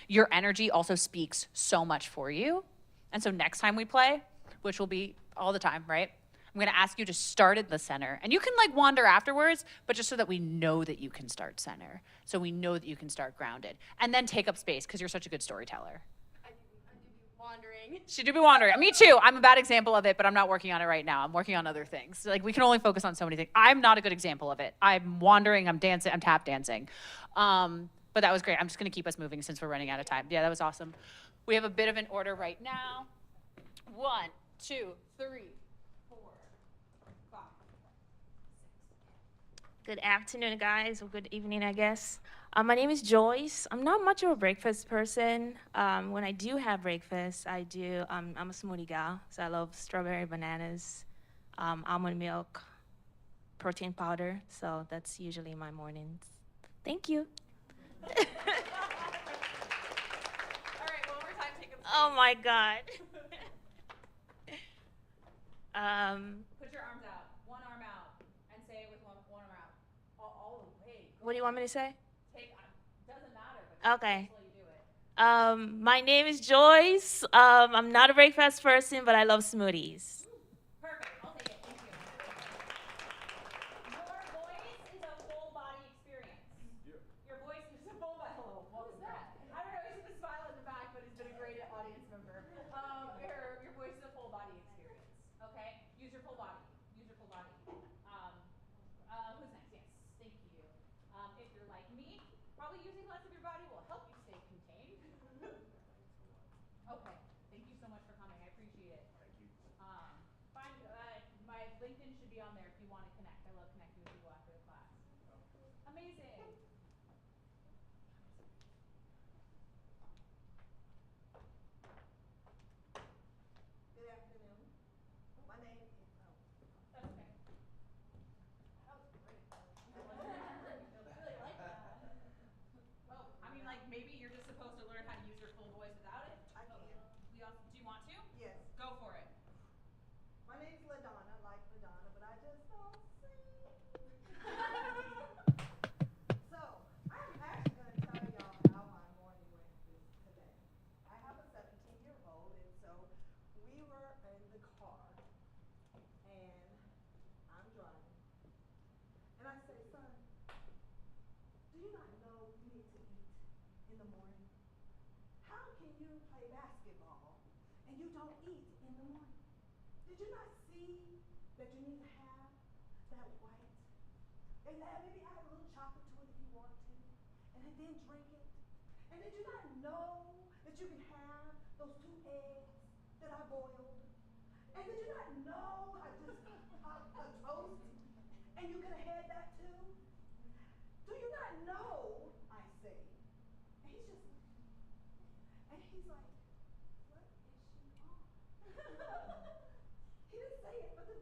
Your energy also speaks so much for you. And so next time we play, which will be all the time, right? I'm going to ask you to start in the center. And you can like wander afterwards, but just so that we know that you can start center. So we know that you can start grounded. And then take up space because you're such a good storyteller. I do be wandering. She do be wandering. Me too. I'm a bad example of it, but I'm not working on it right now. I'm working on other things. Like we can only focus on so many things. I'm not a good example of it. I'm wandering, I'm dancing, I'm tap dancing. But that was great. I'm just going to keep us moving since we're running out of time. Yeah, that was awesome. We have a bit of an order right now. 1, 2, 3, 4, 5. Good afternoon, guys, or good evening, I guess. My name is Joyce. I'm not much of a breakfast person. When I do have breakfast, I'm a smoothie gal, so I love strawberry bananas, almond milk, protein powder, so that's usually my mornings. Thank you. All right, one more time, take a seat. Oh my God. Put your arms out, one arm out, and say it with one arm out. All the way. What do you want me to say? Doesn't matter, but Okay. until you do it. My name is Joyce. I'm not a breakfast person, but I love smoothies. Perfect, I'll take it, thank you. Your voice is a full body experience. Your voice is a full body, hello, what was that? I don't know, he's been smiling in the back, but he's been a great audience member. Your voice is a full body experience, okay? Use your full body, use your full body. Who's next? Yes, thank you. If you're like me, probably using less of your body will help you stay contained. Okay, thank you so much for coming, I appreciate it. Thank you. My LinkedIn should be on there if you want to connect. I love connecting. in the morning? How can you play basketball and you don't eat in the morning? Did you not see that you need to have that white? And maybe add a little chocolate to it if you want to, and then drink it. And did you not know that you can have those 2 eggs that I boiled? And did you not know I just a toast? And you could have had that too? Do you not know, I say? And he's just, and he's like, what is she on? He didn't say it, but the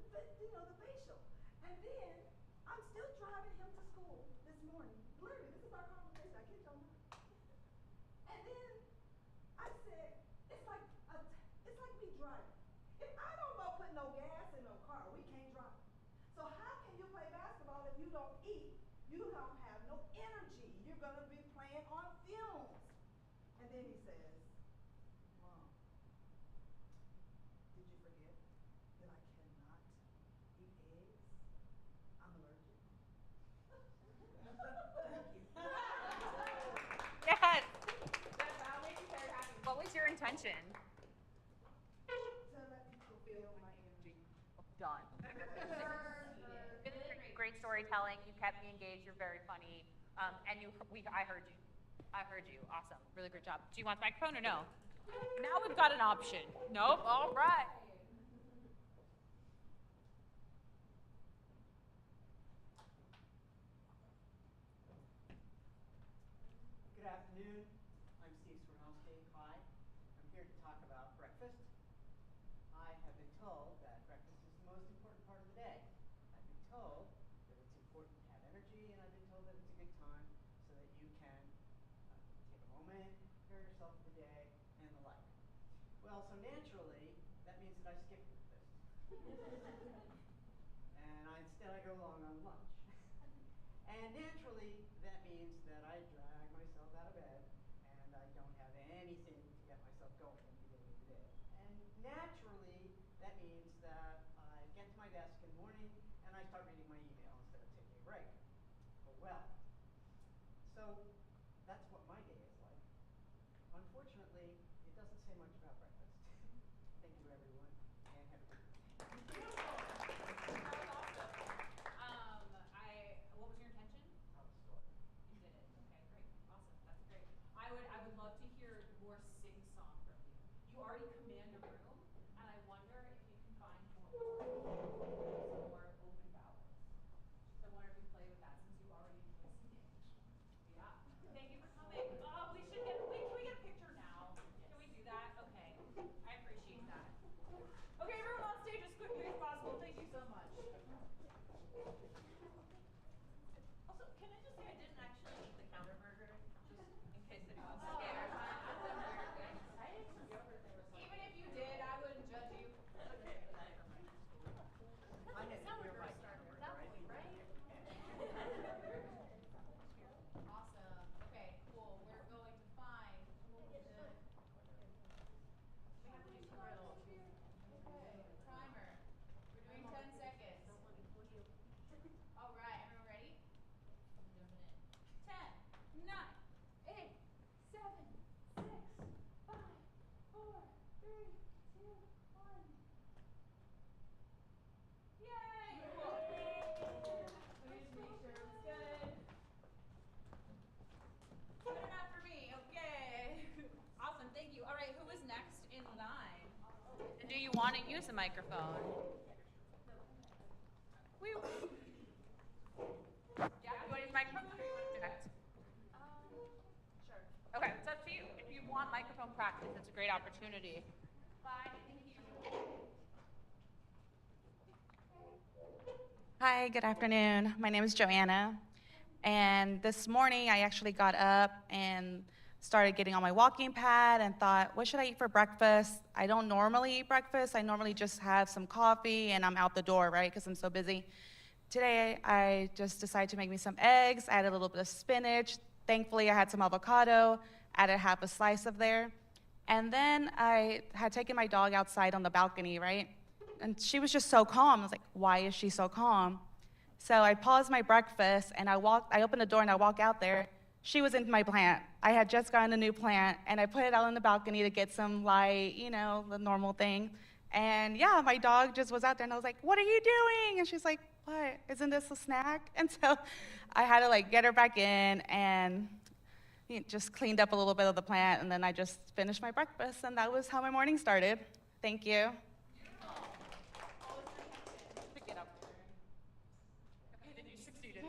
facial. And then I'm still driving him to school this morning. Literally, this is our conversation. I kid y'all not. And then I said, it's like me driving. If I don't go put no gas in no car, we can't drive. So how can you play basketball if you don't eat? You don't have no energy. You're going to be playing on fumes. And then he says, Mom, did you forget that I cannot eat eggs? I'm allergic. Thank you. Yes. That makes me very happy. What was your intention? To let me fulfill my energy. Done. Great storytelling. You kept me engaged. You're very funny. And I heard you. I heard you. Awesome. Really great job. Do you want the microphone or no? Now we've got an option. Nope. All right. Good afternoon. I'm Steve Swarnowski. Hi. I'm here to talk about breakfast. I have been told that breakfast is the most important part of the day. I've been told that it's important to have energy, and I've been told that it's a good time so that you can take a moment, prepare yourself for the day, and the like. Well, so naturally, that means that I skip breakfast. And instead I go along on lunch. And naturally, that means that I drag myself out of bed, and I don't have anything to get myself going at the beginning of the day. And naturally, that means that I get to my desk in the morning, and I start reading my email instead of taking a break. Oh well. So that's what my day is like. Unfortunately, it doesn't say much about breakfast. Thank you, everyone, and have a good day. Beautiful. That was awesome. What was your intention? Tell the story. You did it. Okay, great. Awesome. That's great. I would love to hear more sing-song from you. You already command a room, and I wonder if you can find some more open ballads. So I wonder if you play with that since you already enjoy singing. Yeah. Thank you for coming. Oh, can we get a picture now? Can we do that? Okay. I appreciate that. Okay, everyone on stage as quickly as possible. Thank you so much. Also, can I just say I didn't actually eat the counter burger, just in case anyone's scared. Even if you did, I wouldn't judge you. Okay, never mind. I had to hear my starter, right? Awesome. Okay, cool. We're going to find we have to do some real timer. We're doing 10 seconds. All right, everyone ready? I'm jumping in. 10, 9, 8, 7, 6, 5, 4, 3, 2, 1. Yay! Cool. Let me just make sure it's good. Good enough for me. Okay. Awesome. Thank you. All right. Who is next in line? And do you want to use a microphone? Woo. Yeah. Do you want to use a microphone or do you want to direct? Sure. Okay. It's up to you. If you want microphone practice, it's a great opportunity. Bye. Thank you. Hi, good afternoon. My name is Joanna. And this morning I actually got up and started getting on my walking pad and thought, what should I eat for breakfast? I don't normally eat breakfast. I normally just have some coffee and I'm out the door, right? Because I'm so busy. Today I just decided to make me some eggs, add a little bit of spinach. Thankfully I had some avocado, added half a slice of there. And then I had taken my dog outside on the balcony, right? And she was just so calm. I was like, why is she so calm? So I paused my breakfast and I opened the door and I walk out there she was in my plant. I had just gotten a new plant, and I put it out on the balcony to get some light, you know, the normal thing. And yeah, my dog just was out there, and I was like, "What are you doing?" And she's like, "What? Isn't this a snack?" And so I had to like get her back in and just cleaned up a little bit of the plant, and then I just finished my breakfast, and that was how my morning started. Thank you.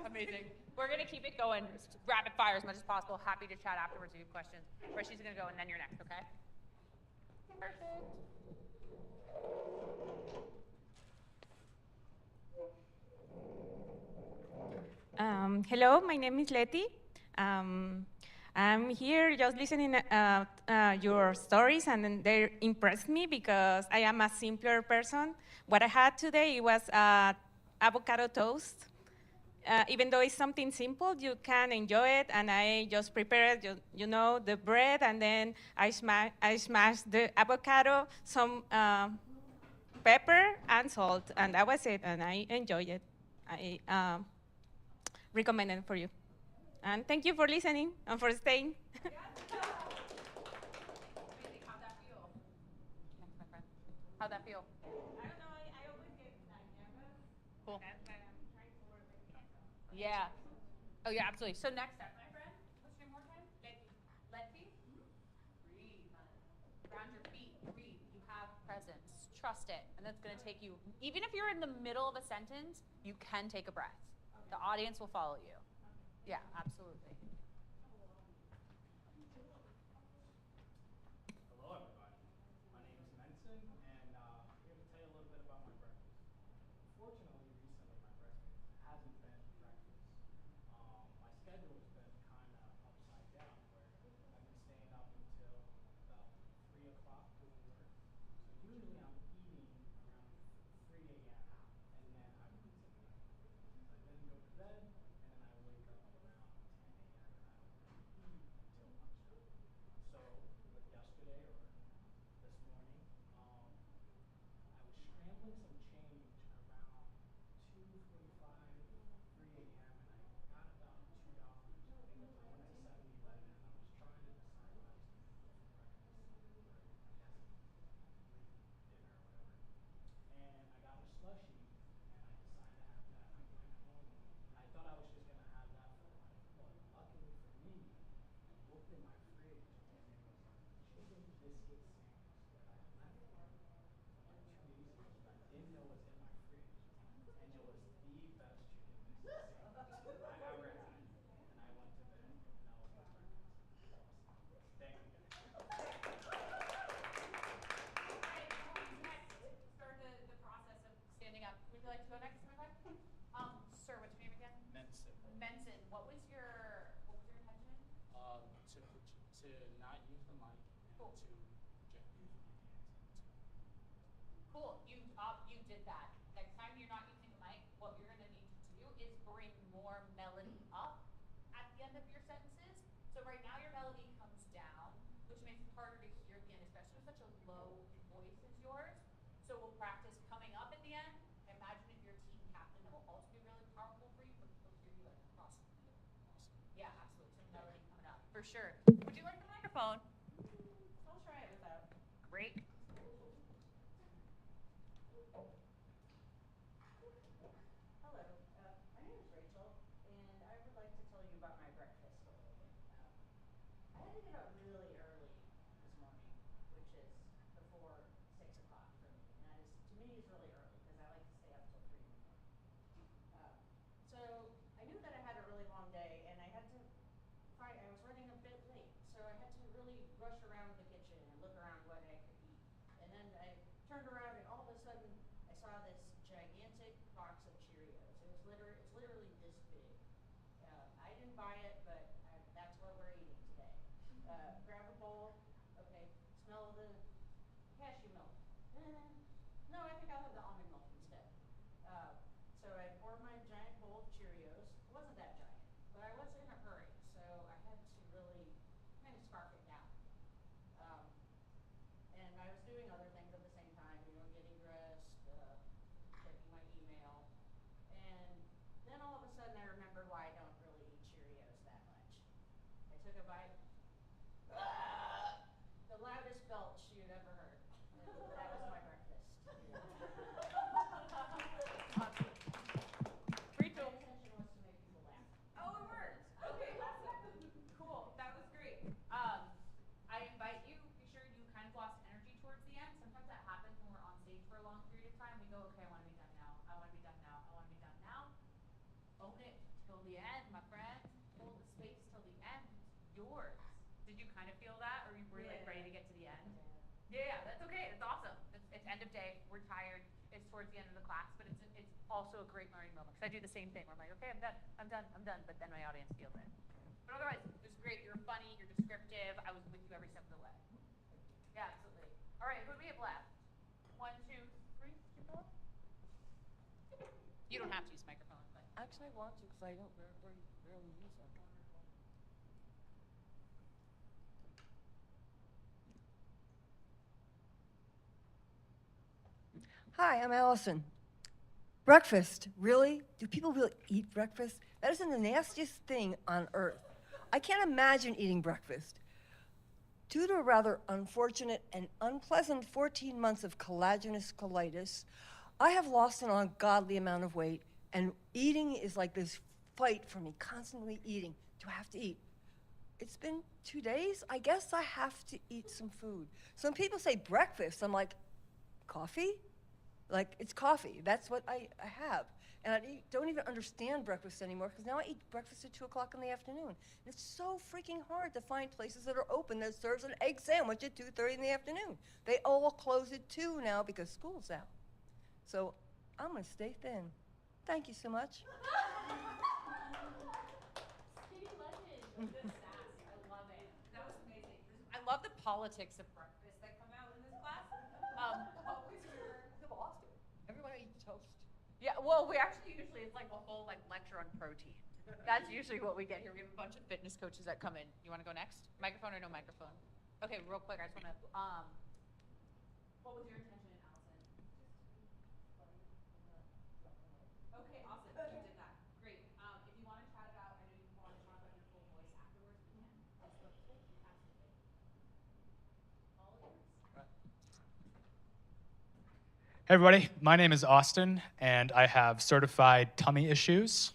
Amazing. We're going to keep it going, rapid fire as much as possible. Happy to chat afterwards if you have questions. She's going to go, and then you're next, okay? Perfect. Hello, my name is Letty. I'm here just listening your stories, and then they impressed me because I am a simpler person. What I had today was avocado toast. Even though it's something simple, you can enjoy it, and I just prepared, you know, the bread, and then I smashed the avocado, some pepper and salt, and that was it, and I enjoyed it. I recommend it for you. And thank you for listening and for staying. How'd that feel? How'd that feel? I don't know, I always get nervous. Cool. That's why I'm trying to overthink myself. Yeah. Oh, yeah, absolutely. So next up, my friend, what's your name more time? Letty. Letty? Breathe. Ground your feet. Breathe. You have presence. Trust it. And that's going to take you, even if you're in the middle of a sentence, you can take a breath. Okay. The audience will follow you. Okay. Yeah, absolutely. Hello, everybody. My name is Menson, and I'm here to tell you a little bit about my breakfast. Unfortunately, recently my breakfast hasn't been breakfast. My schedule has been kind of upside down, where I've been staying up until about 3 o'clock doing work. So usually I'm eating around 3 a.m. and then I would eat some night. So I then go to bed, and then I wake up around 10 a.m. and I don't really eat until lunchtime. So yesterday or this morning, I was scrambling some change around 2:45, 3 a.m. and I got about $2. I went to 7-Eleven and I was trying to decide what I was going to eat for breakfast, or I guess late dinner or whatever. And I got a slushie, and I decided to have that. I went home, and I thought I was just going to have that for the night. But luckily for me, I looked in my fridge, and there was a chicken biscuit sandwich that I had left from like 2 days ago that I didn't know was in my fridge. And it was the best chicken biscuit sandwich I ever had. And I went to bed, and that was my breakfast. It was awesome. Thank you, guys. Start the process of standing up. Would you like to go next, my friend? Sir, what's your name again? Menson. Menson. What was your intention? To not use the mic and Cool. to just use my hands and to. Cool. You did that. Next time you're not using the mic, what you're going to need to do is bring more melody up at the end of your sentences. So right now your melody comes down, which makes it harder to hear at the end, especially with such a low voice as yours. So we'll practice coming up at the end. Imagine if your team captain will also be really powerful for you, but he'll hear you like across the field. Yeah, absolutely. Some melody coming up for sure. Would you like the microphone? I'll try it without. Great. Hello, my name is Rachel, and I would like to tell you about my breakfast a little bit. I had to get up really early this morning, which is before 6 o'clock for me. And that is, to me, is really early because I like to stay up till 3 in the morning. So I knew that I had a really long day, and I was running a bit late. So I had to really rush around the kitchen and look around what I could eat. And then I turned around, and all of a sudden, I saw this gigantic box of Cheerios. It's literally this big. I didn't buy it, but that's what we're eating today. Grab a bowl. Okay, smell the cashew milk. No, I think I'll have the almond milk instead. So I poured my giant bowl of Cheerios. It wasn't that giant, but I was in a hurry, so I had to really kind of scarf it down. And I was doing other things at the same time, getting dressed, checking my email. And then all of a sudden I remembered why I don't really eat Cheerios that much. took a bite. The loudest belch you'd ever heard. And that was my breakfast. Free tool. My intention was to make people laugh. Oh, it worked. Okay, awesome. Cool. That was great. I invite you, be sure you kind of lost energy towards the end. Sometimes that happens when we're on stage for a long period of time. We go, okay, I want to be done now. I want to be done now. I want to be done now. Own it till the end, my friend. Hold the space till the end. It's yours. Did you kind of feel that, or were you like ready to get to the end? Yeah, that's okay. It's awesome. It's end of day. We're tired. It's towards the end of the class, but it's also a great learning moment. Because I do the same thing. Where I'm like, okay, I'm done. But then my audience feels it. But otherwise, it was great. You're funny. You're descriptive. I was with you every step of the way. Yeah, absolutely. All right, who do we have left? 1, 2, 3. You don't have to use microphone, but Actually, I want to because I don't rarely use them. Hi, I'm Allison. Breakfast, really? Do people really eat breakfast? That isn't the nastiest thing on earth. I can't imagine eating breakfast. Due to a rather unfortunate and unpleasant 14 months of collagenous colitis, I have lost an ungodly amount of weight, and eating is like this fight for me, constantly eating. Do I have to eat? It's been 2 days. I guess I have to eat some food. So when people say breakfast, I'm like, coffee? Like, it's coffee. That's what I have. And don't even understand breakfast anymore because now I eat breakfast at 2 o'clock in the afternoon. And it's so freaking hard to find places that are open that serves an egg sandwich at 2:30 in the afternoon. They all close at 2 now because school's out. So I'm going to stay thin. Thank you so much. Skinny legend. The sass. I love it. That was amazing. I love the politics of breakfast that come out in this class. What was your... Everyone eats toast. Yeah, well, we actually usually, it's like a whole lecture on protein. That's usually what we get here. We have a bunch of fitness coaches that come in. You want to go next? Microphone or no microphone? Okay, real quick, I just want to, what was your intention, Allison? Okay, awesome. You did that. Great. If you want to chat about, I know you want to talk about your full voice afterwards, we can. Let's go. Absolutely. All yours. Hey everybody, my name is Austin, and I have certified tummy issues.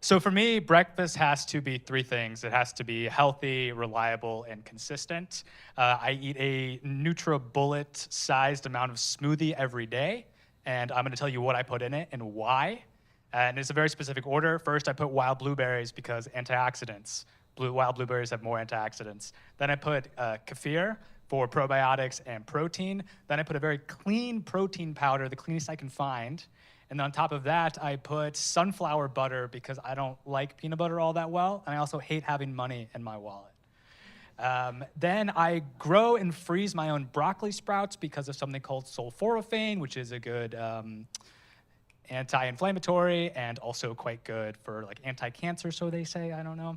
So for me, breakfast has to be 3 things. It has to be healthy, reliable, and consistent. I eat a NutriBullet-sized amount of smoothie every day, and I'm gonna tell you what I put in it and why. And it's a very specific order. First, I put wild blueberries because antioxidants. Wild blueberries have more antioxidants. Then I put kefir for probiotics and protein. Then I put a very clean protein powder, the cleanest I can find. And on top of that, I put sunflower butter because I don't like peanut butter all that well, and I also hate having money in my wallet. Then I grow and freeze my own broccoli sprouts because of something called sulforaphane, which is a good anti-inflammatory and also quite good for anti-cancer, so they say, I don't know.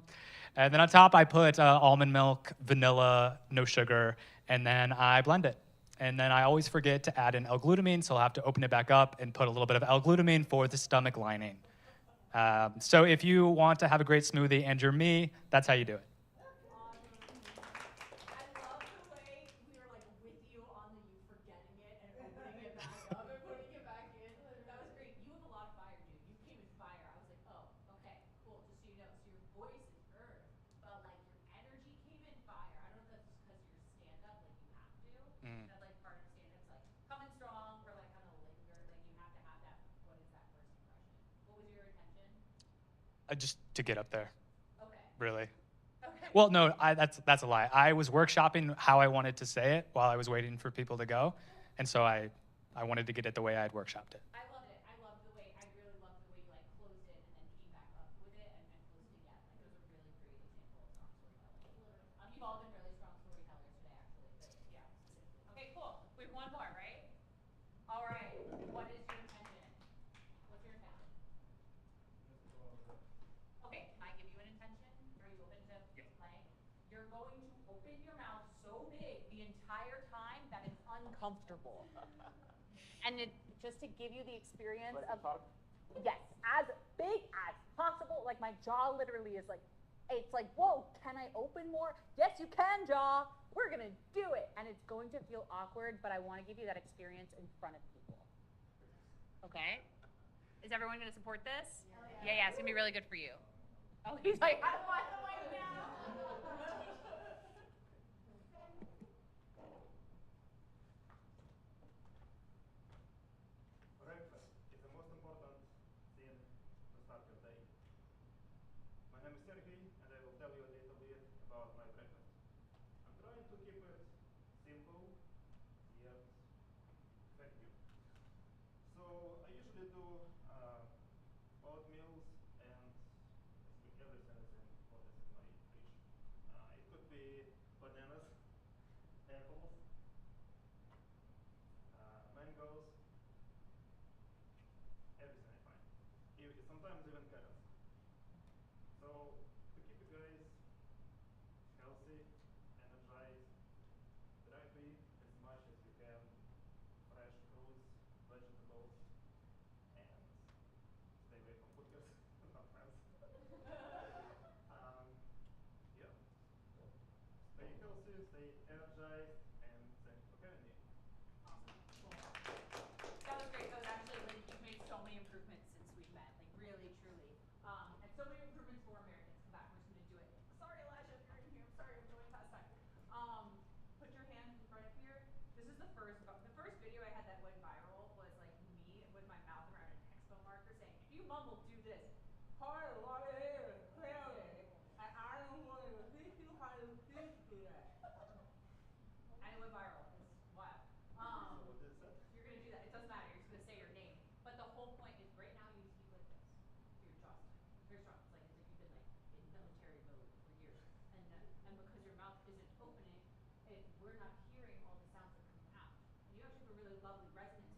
And then on top, I put almond milk, vanilla, no sugar, and then I blend it. And then I always forget to add in L-glutamine, so I'll have to open it back up and put a little bit of L-glutamine for the stomach lining. So if you want to have a great smoothie and you're me, that's how you do it. I love the way we were with you on the you forgetting it and opening it back up and putting it back in. That was great. You have a lot of fire, dude. You came in fire. I was like, oh, okay, cool. Just so you know, so your voice is earth, but your energy came in fire. I don't know if that's just because you're stand-up, you have to. That's part of stand-up. It's coming strong or kind of linger. You have to have that. What is that first impression? What was your intention? Just to get up there. Okay. Really. Okay. Well, no, that's a lie. I was workshopping how I wanted to say it while I was waiting for people to go, and so I wanted to get it the way I had workshopped it. I loved it. I loved the way, I really loved the way you closed it and then came back up with it and closed it again. It was a really great example of strong storytelling. You've all been really strong storytellers today, actually, but yeah, specifically. Okay, cool. We have one more, right? All right. What is your intention? What's your intention? Okay, can I give you an intention? Are you open to playing? You're going to open your mouth so big the entire time that it's uncomfortable. And just to give you the experience of, yes, as big as possible. My jaw literally is It's like, whoa, can I open more? Yes, you can, Jaw. We're going to do it. And it's going to feel awkward, but I want to give you that experience in front of people. Okay? Is everyone going to support this? Yeah, it's going to be really good for you. Oh, he's like, how do I know? Breakfast is the most important thing to start your day. My name is Sergey, and I will tell you a little bit about my breakfast. I'm trying to keep it simple, yet effective. So I usually do oatmeals, and basically everything is in what is in my fridge. It could be bananas, apples, mangoes, everything I find. Sometimes even carrots. So to keep you guys healthy, energized, try to eat as much as you can fresh fruits, vegetables, and stay away from burgers, not friends. Yeah. Stay healthy, stay energized, and thank you for having me. Awesome. Cool. That was great. That was actually, like, you've made so many improvements since we've met. Like, really, truly. And so many improvements for Americans. Come back, we're just going to do it. Sorry, Elijah, if you're in here. I'm sorry, I'm going past time. Put your hand right up here. This is the first video I had that went viral was like me with my mouth around an expo marker saying, if you mumble, do this. Hi, what is it? I don't want to teach you how to do that. And it went viral. It's wild. So what did it say? You're going to do that. It doesn't matter. You're just going to say your name. But the whole point is right now you speak like this. So your jaw's tight. Very strong. It's like as if you've been like in military mode for years. And because your mouth isn't opening, we're not hearing all the sounds that come out. And you actually have a really lovely resonance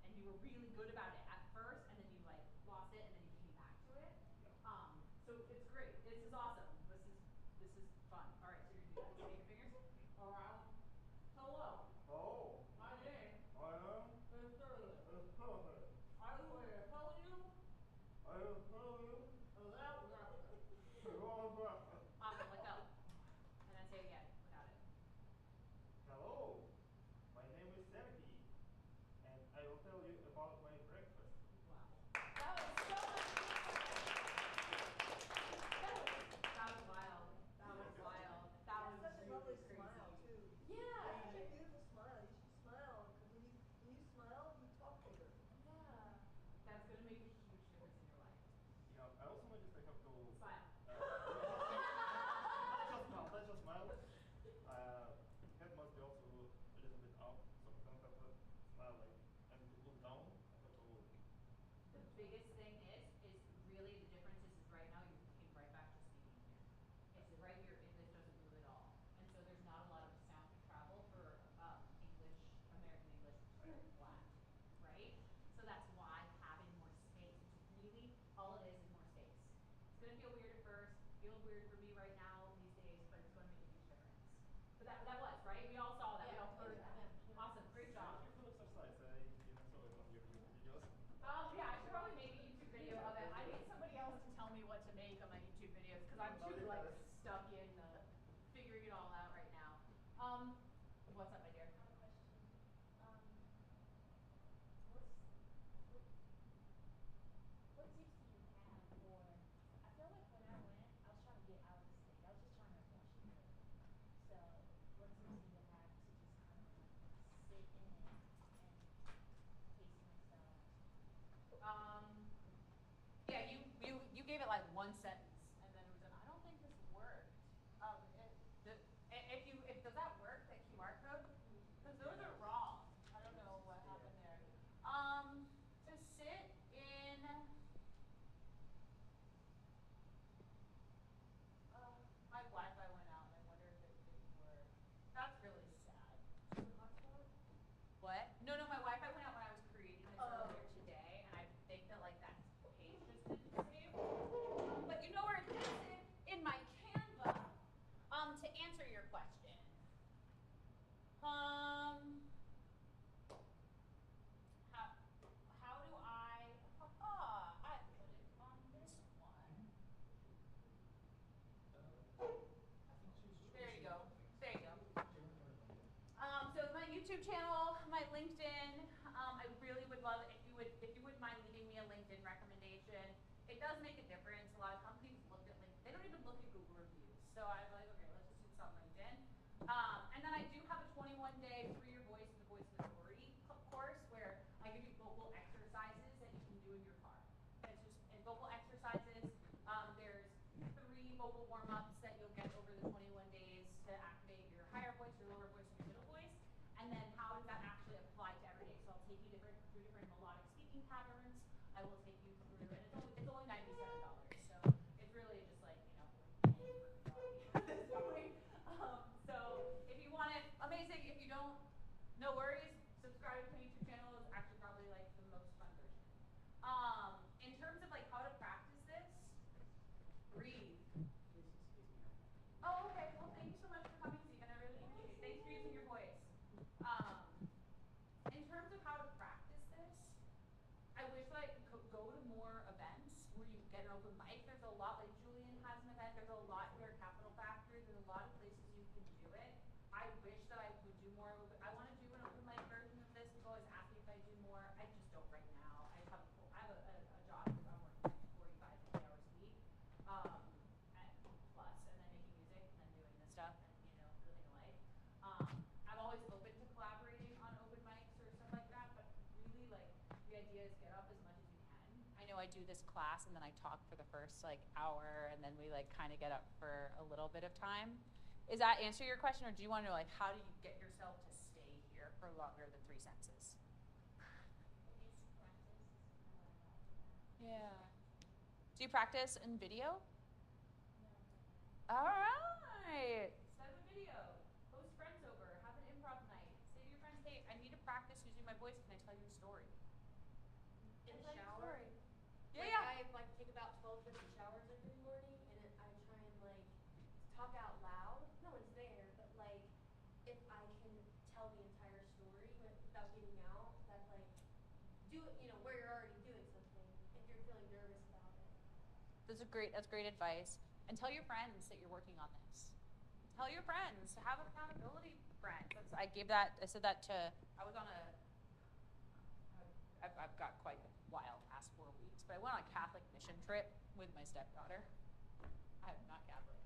and you were really good about it at first, and then you like lost it, and then you came back to it. So it's great. This is awesome. This is fun. All right, so you're gonna do that. Take your fingers. All right. Hello. Oh. My name I am. is Shirley. It's perfect. I will tell you I will tell you about breakfast. about breakfast. Awesome. Let go. And then say it again without it. Hello. My name is Sergey, and I will tell you about my breakfast. Wow. That was so much. That was wild. That was wild. That was Such a really lovely crazy. smile too. Yeah. Such a beautiful smile. You should smile because when you smile, you talk bigger. Yeah. That's gonna make a huge difference in your life. Yeah. I also noticed I have to Smile. Let's just smile. Head must be also a little bit up, so I don't have to smile like and look down. I have to The biggest thing is really the difference is right now you came right back to speaking here. It's right here. English doesn't move at all, and so there's not a lot of sound to travel for English, American English, which is very flat, right? So that's why having more space. It's really all it is more space. It's gonna feel weird at first. Feels weird for me right now these days, but it's gonna make a huge difference. But that was right. We all saw that. We all heard that. Awesome. Great job. Beautiful exercise. I even saw it on your videos. Yeah, I should probably make a YouTube video of it. I need somebody else to tell me what to make on my YouTube videos because I'm too like stuck in figuring it all out right now. What's up, my dear? I have a question. What tips do you have for? I feel like when I went, I was trying to get out of the state. I was just trying to wash it good. So, what tips do you have to just kind of sit in it and pace myself? Yeah, you gave it like one sentence, and then it was I don't think this worked. Does that work? That QR code? Because those are wrong. I don't know what happened there. To sit in. My Wi-Fi went out, and I wonder if it didn't work. That's really sad. What? No, my Wi-Fi went out when I was creating this earlier today, and I think that like that page just didn't save. But you know where does make a difference. A lot of companies look at LinkedIn. They don't even look at Google reviews. So I'm like, okay, let's just do this on LinkedIn. And then I do have a 21-day Free Your Voice and the Voice Authority course where I give you vocal exercises that you can do in your car. It's just in vocal exercises. There's 3 vocal warm-ups that you'll get over the 21 days to activate your higher voice, your lower voice, and your middle voice. And then how does that actually apply to every day? So I'll take you through different melodic speaking patterns. I will take you through, and it's only $97. So it's really just like, you know, at this point. So if you want it, amazing. If you don't, no worries. Subscribe to my YouTube channel is actually probably like the most fun version. In terms of like how to practice this, breathe. Oh, okay. Well, thank you so much for coming, Stephen. I really appreciate it. Thanks for using your voice. In terms of how to practice this, I wish I could go to more events where you get an open mic. There's a lot, like Julian has an event. There's a lot here at Capital Factory. There's a lot of places you can do it. I wish that I would do more. I want to do an open mic version of this. People always ask me if I do more. I just don't right now. I have a job that I'm working like 45, 50 hours a week, plus, and then making music and then doing this stuff and, you know, living a life. I'm always open to collaborating on open mics or stuff like that, but really, like, the idea is get up as much as you can. I know I do this class and then I talk for the first like hour and then we like kind of get up for a little bit of time. Does that answer your question, or do you want to know like how do you get yourself to stay here for longer than 3 sentences? Yeah. Do you practice in video? All right. Set up a video. Host friends over. Have an improv night. Say to your friends, hey, I need to practice using my voice. Can I tell you a story? In the shower. Yeah, I like take about 12 different showers every morning, and I try and like talk out loud. No one's there, but like if I can tell the entire story without getting out, that like do it, you know, where you're already doing something if you're feeling nervous about it. That's great advice. And tell your friends that you're working on this. Tell your friends. Have accountability friends. I said that to, I've got quite a wild past 4 weeks, but I went on a Catholic mission trip with my stepdaughter. I'm not Catholic.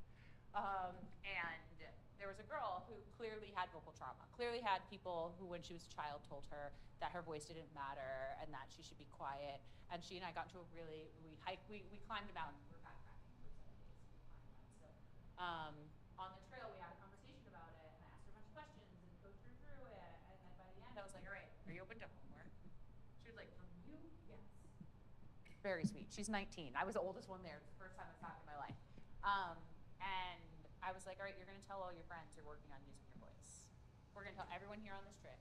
And there was a girl who clearly had vocal trauma, clearly had people who, when she was a child, told her that her voice didn't matter and that she should be quiet. And she and I got into we climbed a mountain. We were backpacking for 7 days. We climbed a mountain. So on the trail, we had a conversation about it, and I asked her a bunch of questions and coached her through it. And then by the end, I was like, all right, are you open to homework? She was like, from you? Yes. Very sweet. She's 19. I was the oldest one there. It's the first time I've talked in my life. And I was like, all right, you're going to tell all your friends you're working on using your voice. We're going to tell everyone here on this trip.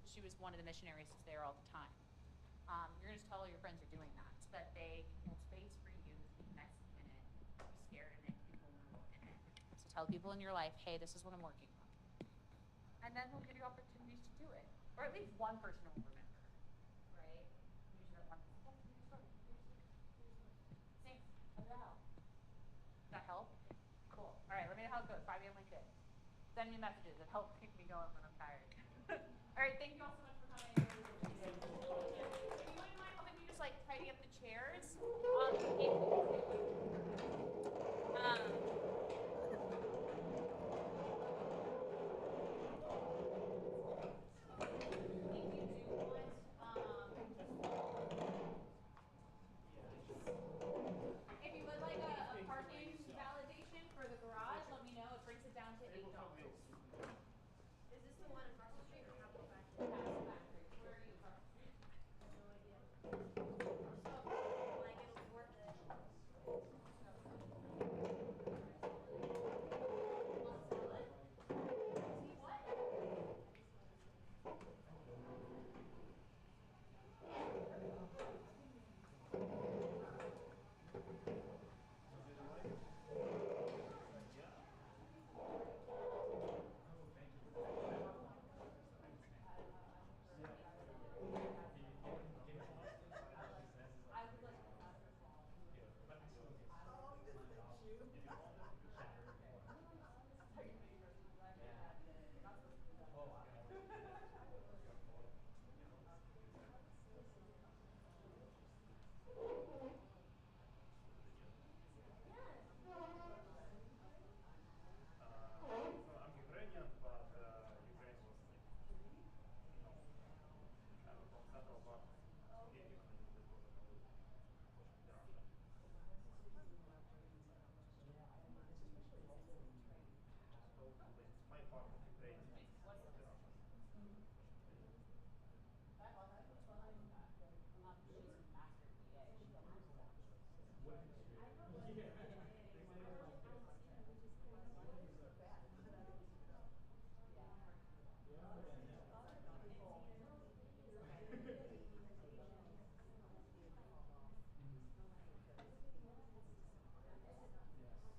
She was one of the missionaries who's there all the time. You're going to tell all your friends you're doing that so that they can hold space for you to be messy in it, be scared in it, be vulnerable in it. So tell people in your life, hey, this is what I'm working on. And then they'll give you opportunities to do it. Or at least one person will remember, right? Usually that one person, oh, here's your story. Thanks. How did that help? Did that help? Cool. All right, let me know how it goes. Find me on LinkedIn. Send me messages. It helps keep me going when I'm tired. All right, thank you all so much for coming. If you wouldn't mind helping me just like tidy up the chairs. If you would like a parking validation for the garage, let me know. It brings it down to $8. Is this the one across the street or Capital Factory? Capital Factory. Where are you across the street? No idea. So like it'll be worth it.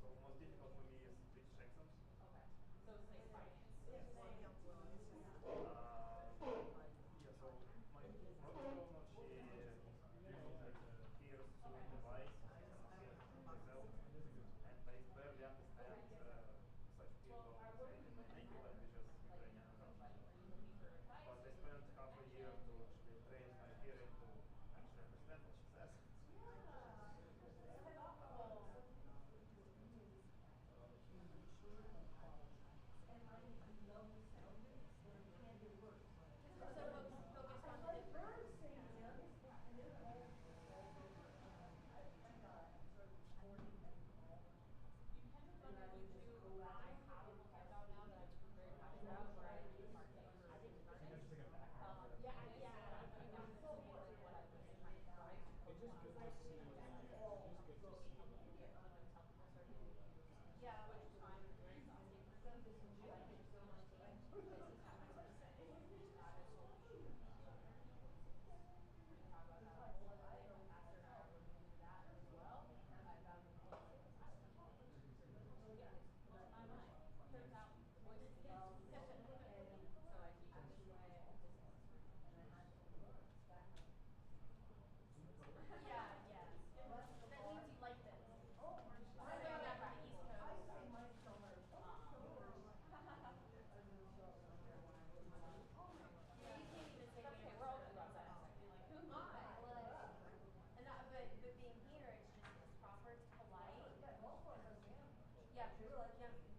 So most difficult for me is British accent. So it's like finance. Yeah, so my product owner, she usually hears through the device, she cannot hear herself, and I barely understand such people saying in my native languages, Ukrainian and Russian. But I spent half a year to actually train my hearing to actually understand what she says. You can have done it on YouTube. I have a handout now that I'm very passionate about where I do marketing for artists. Yeah, I've done this for what I was trying to drive. It just good to see. Until people start giving you which time is very exhausting for me. Like there's so much time. This is how much to say. That is what we should do. We can talk about that a whole other day. My pastor and I are looking into that as well. I found the yeah, blows my mind. Turns out voice is so I teach it this way. Yeah, yeah. That means you like this. Oh, I know that from the East Coast. I say my summer. You can't even say okay, we're all good about that. Like, who am I? And that, but being here, it's just, it's proper, it's polite. Yeah, yeah.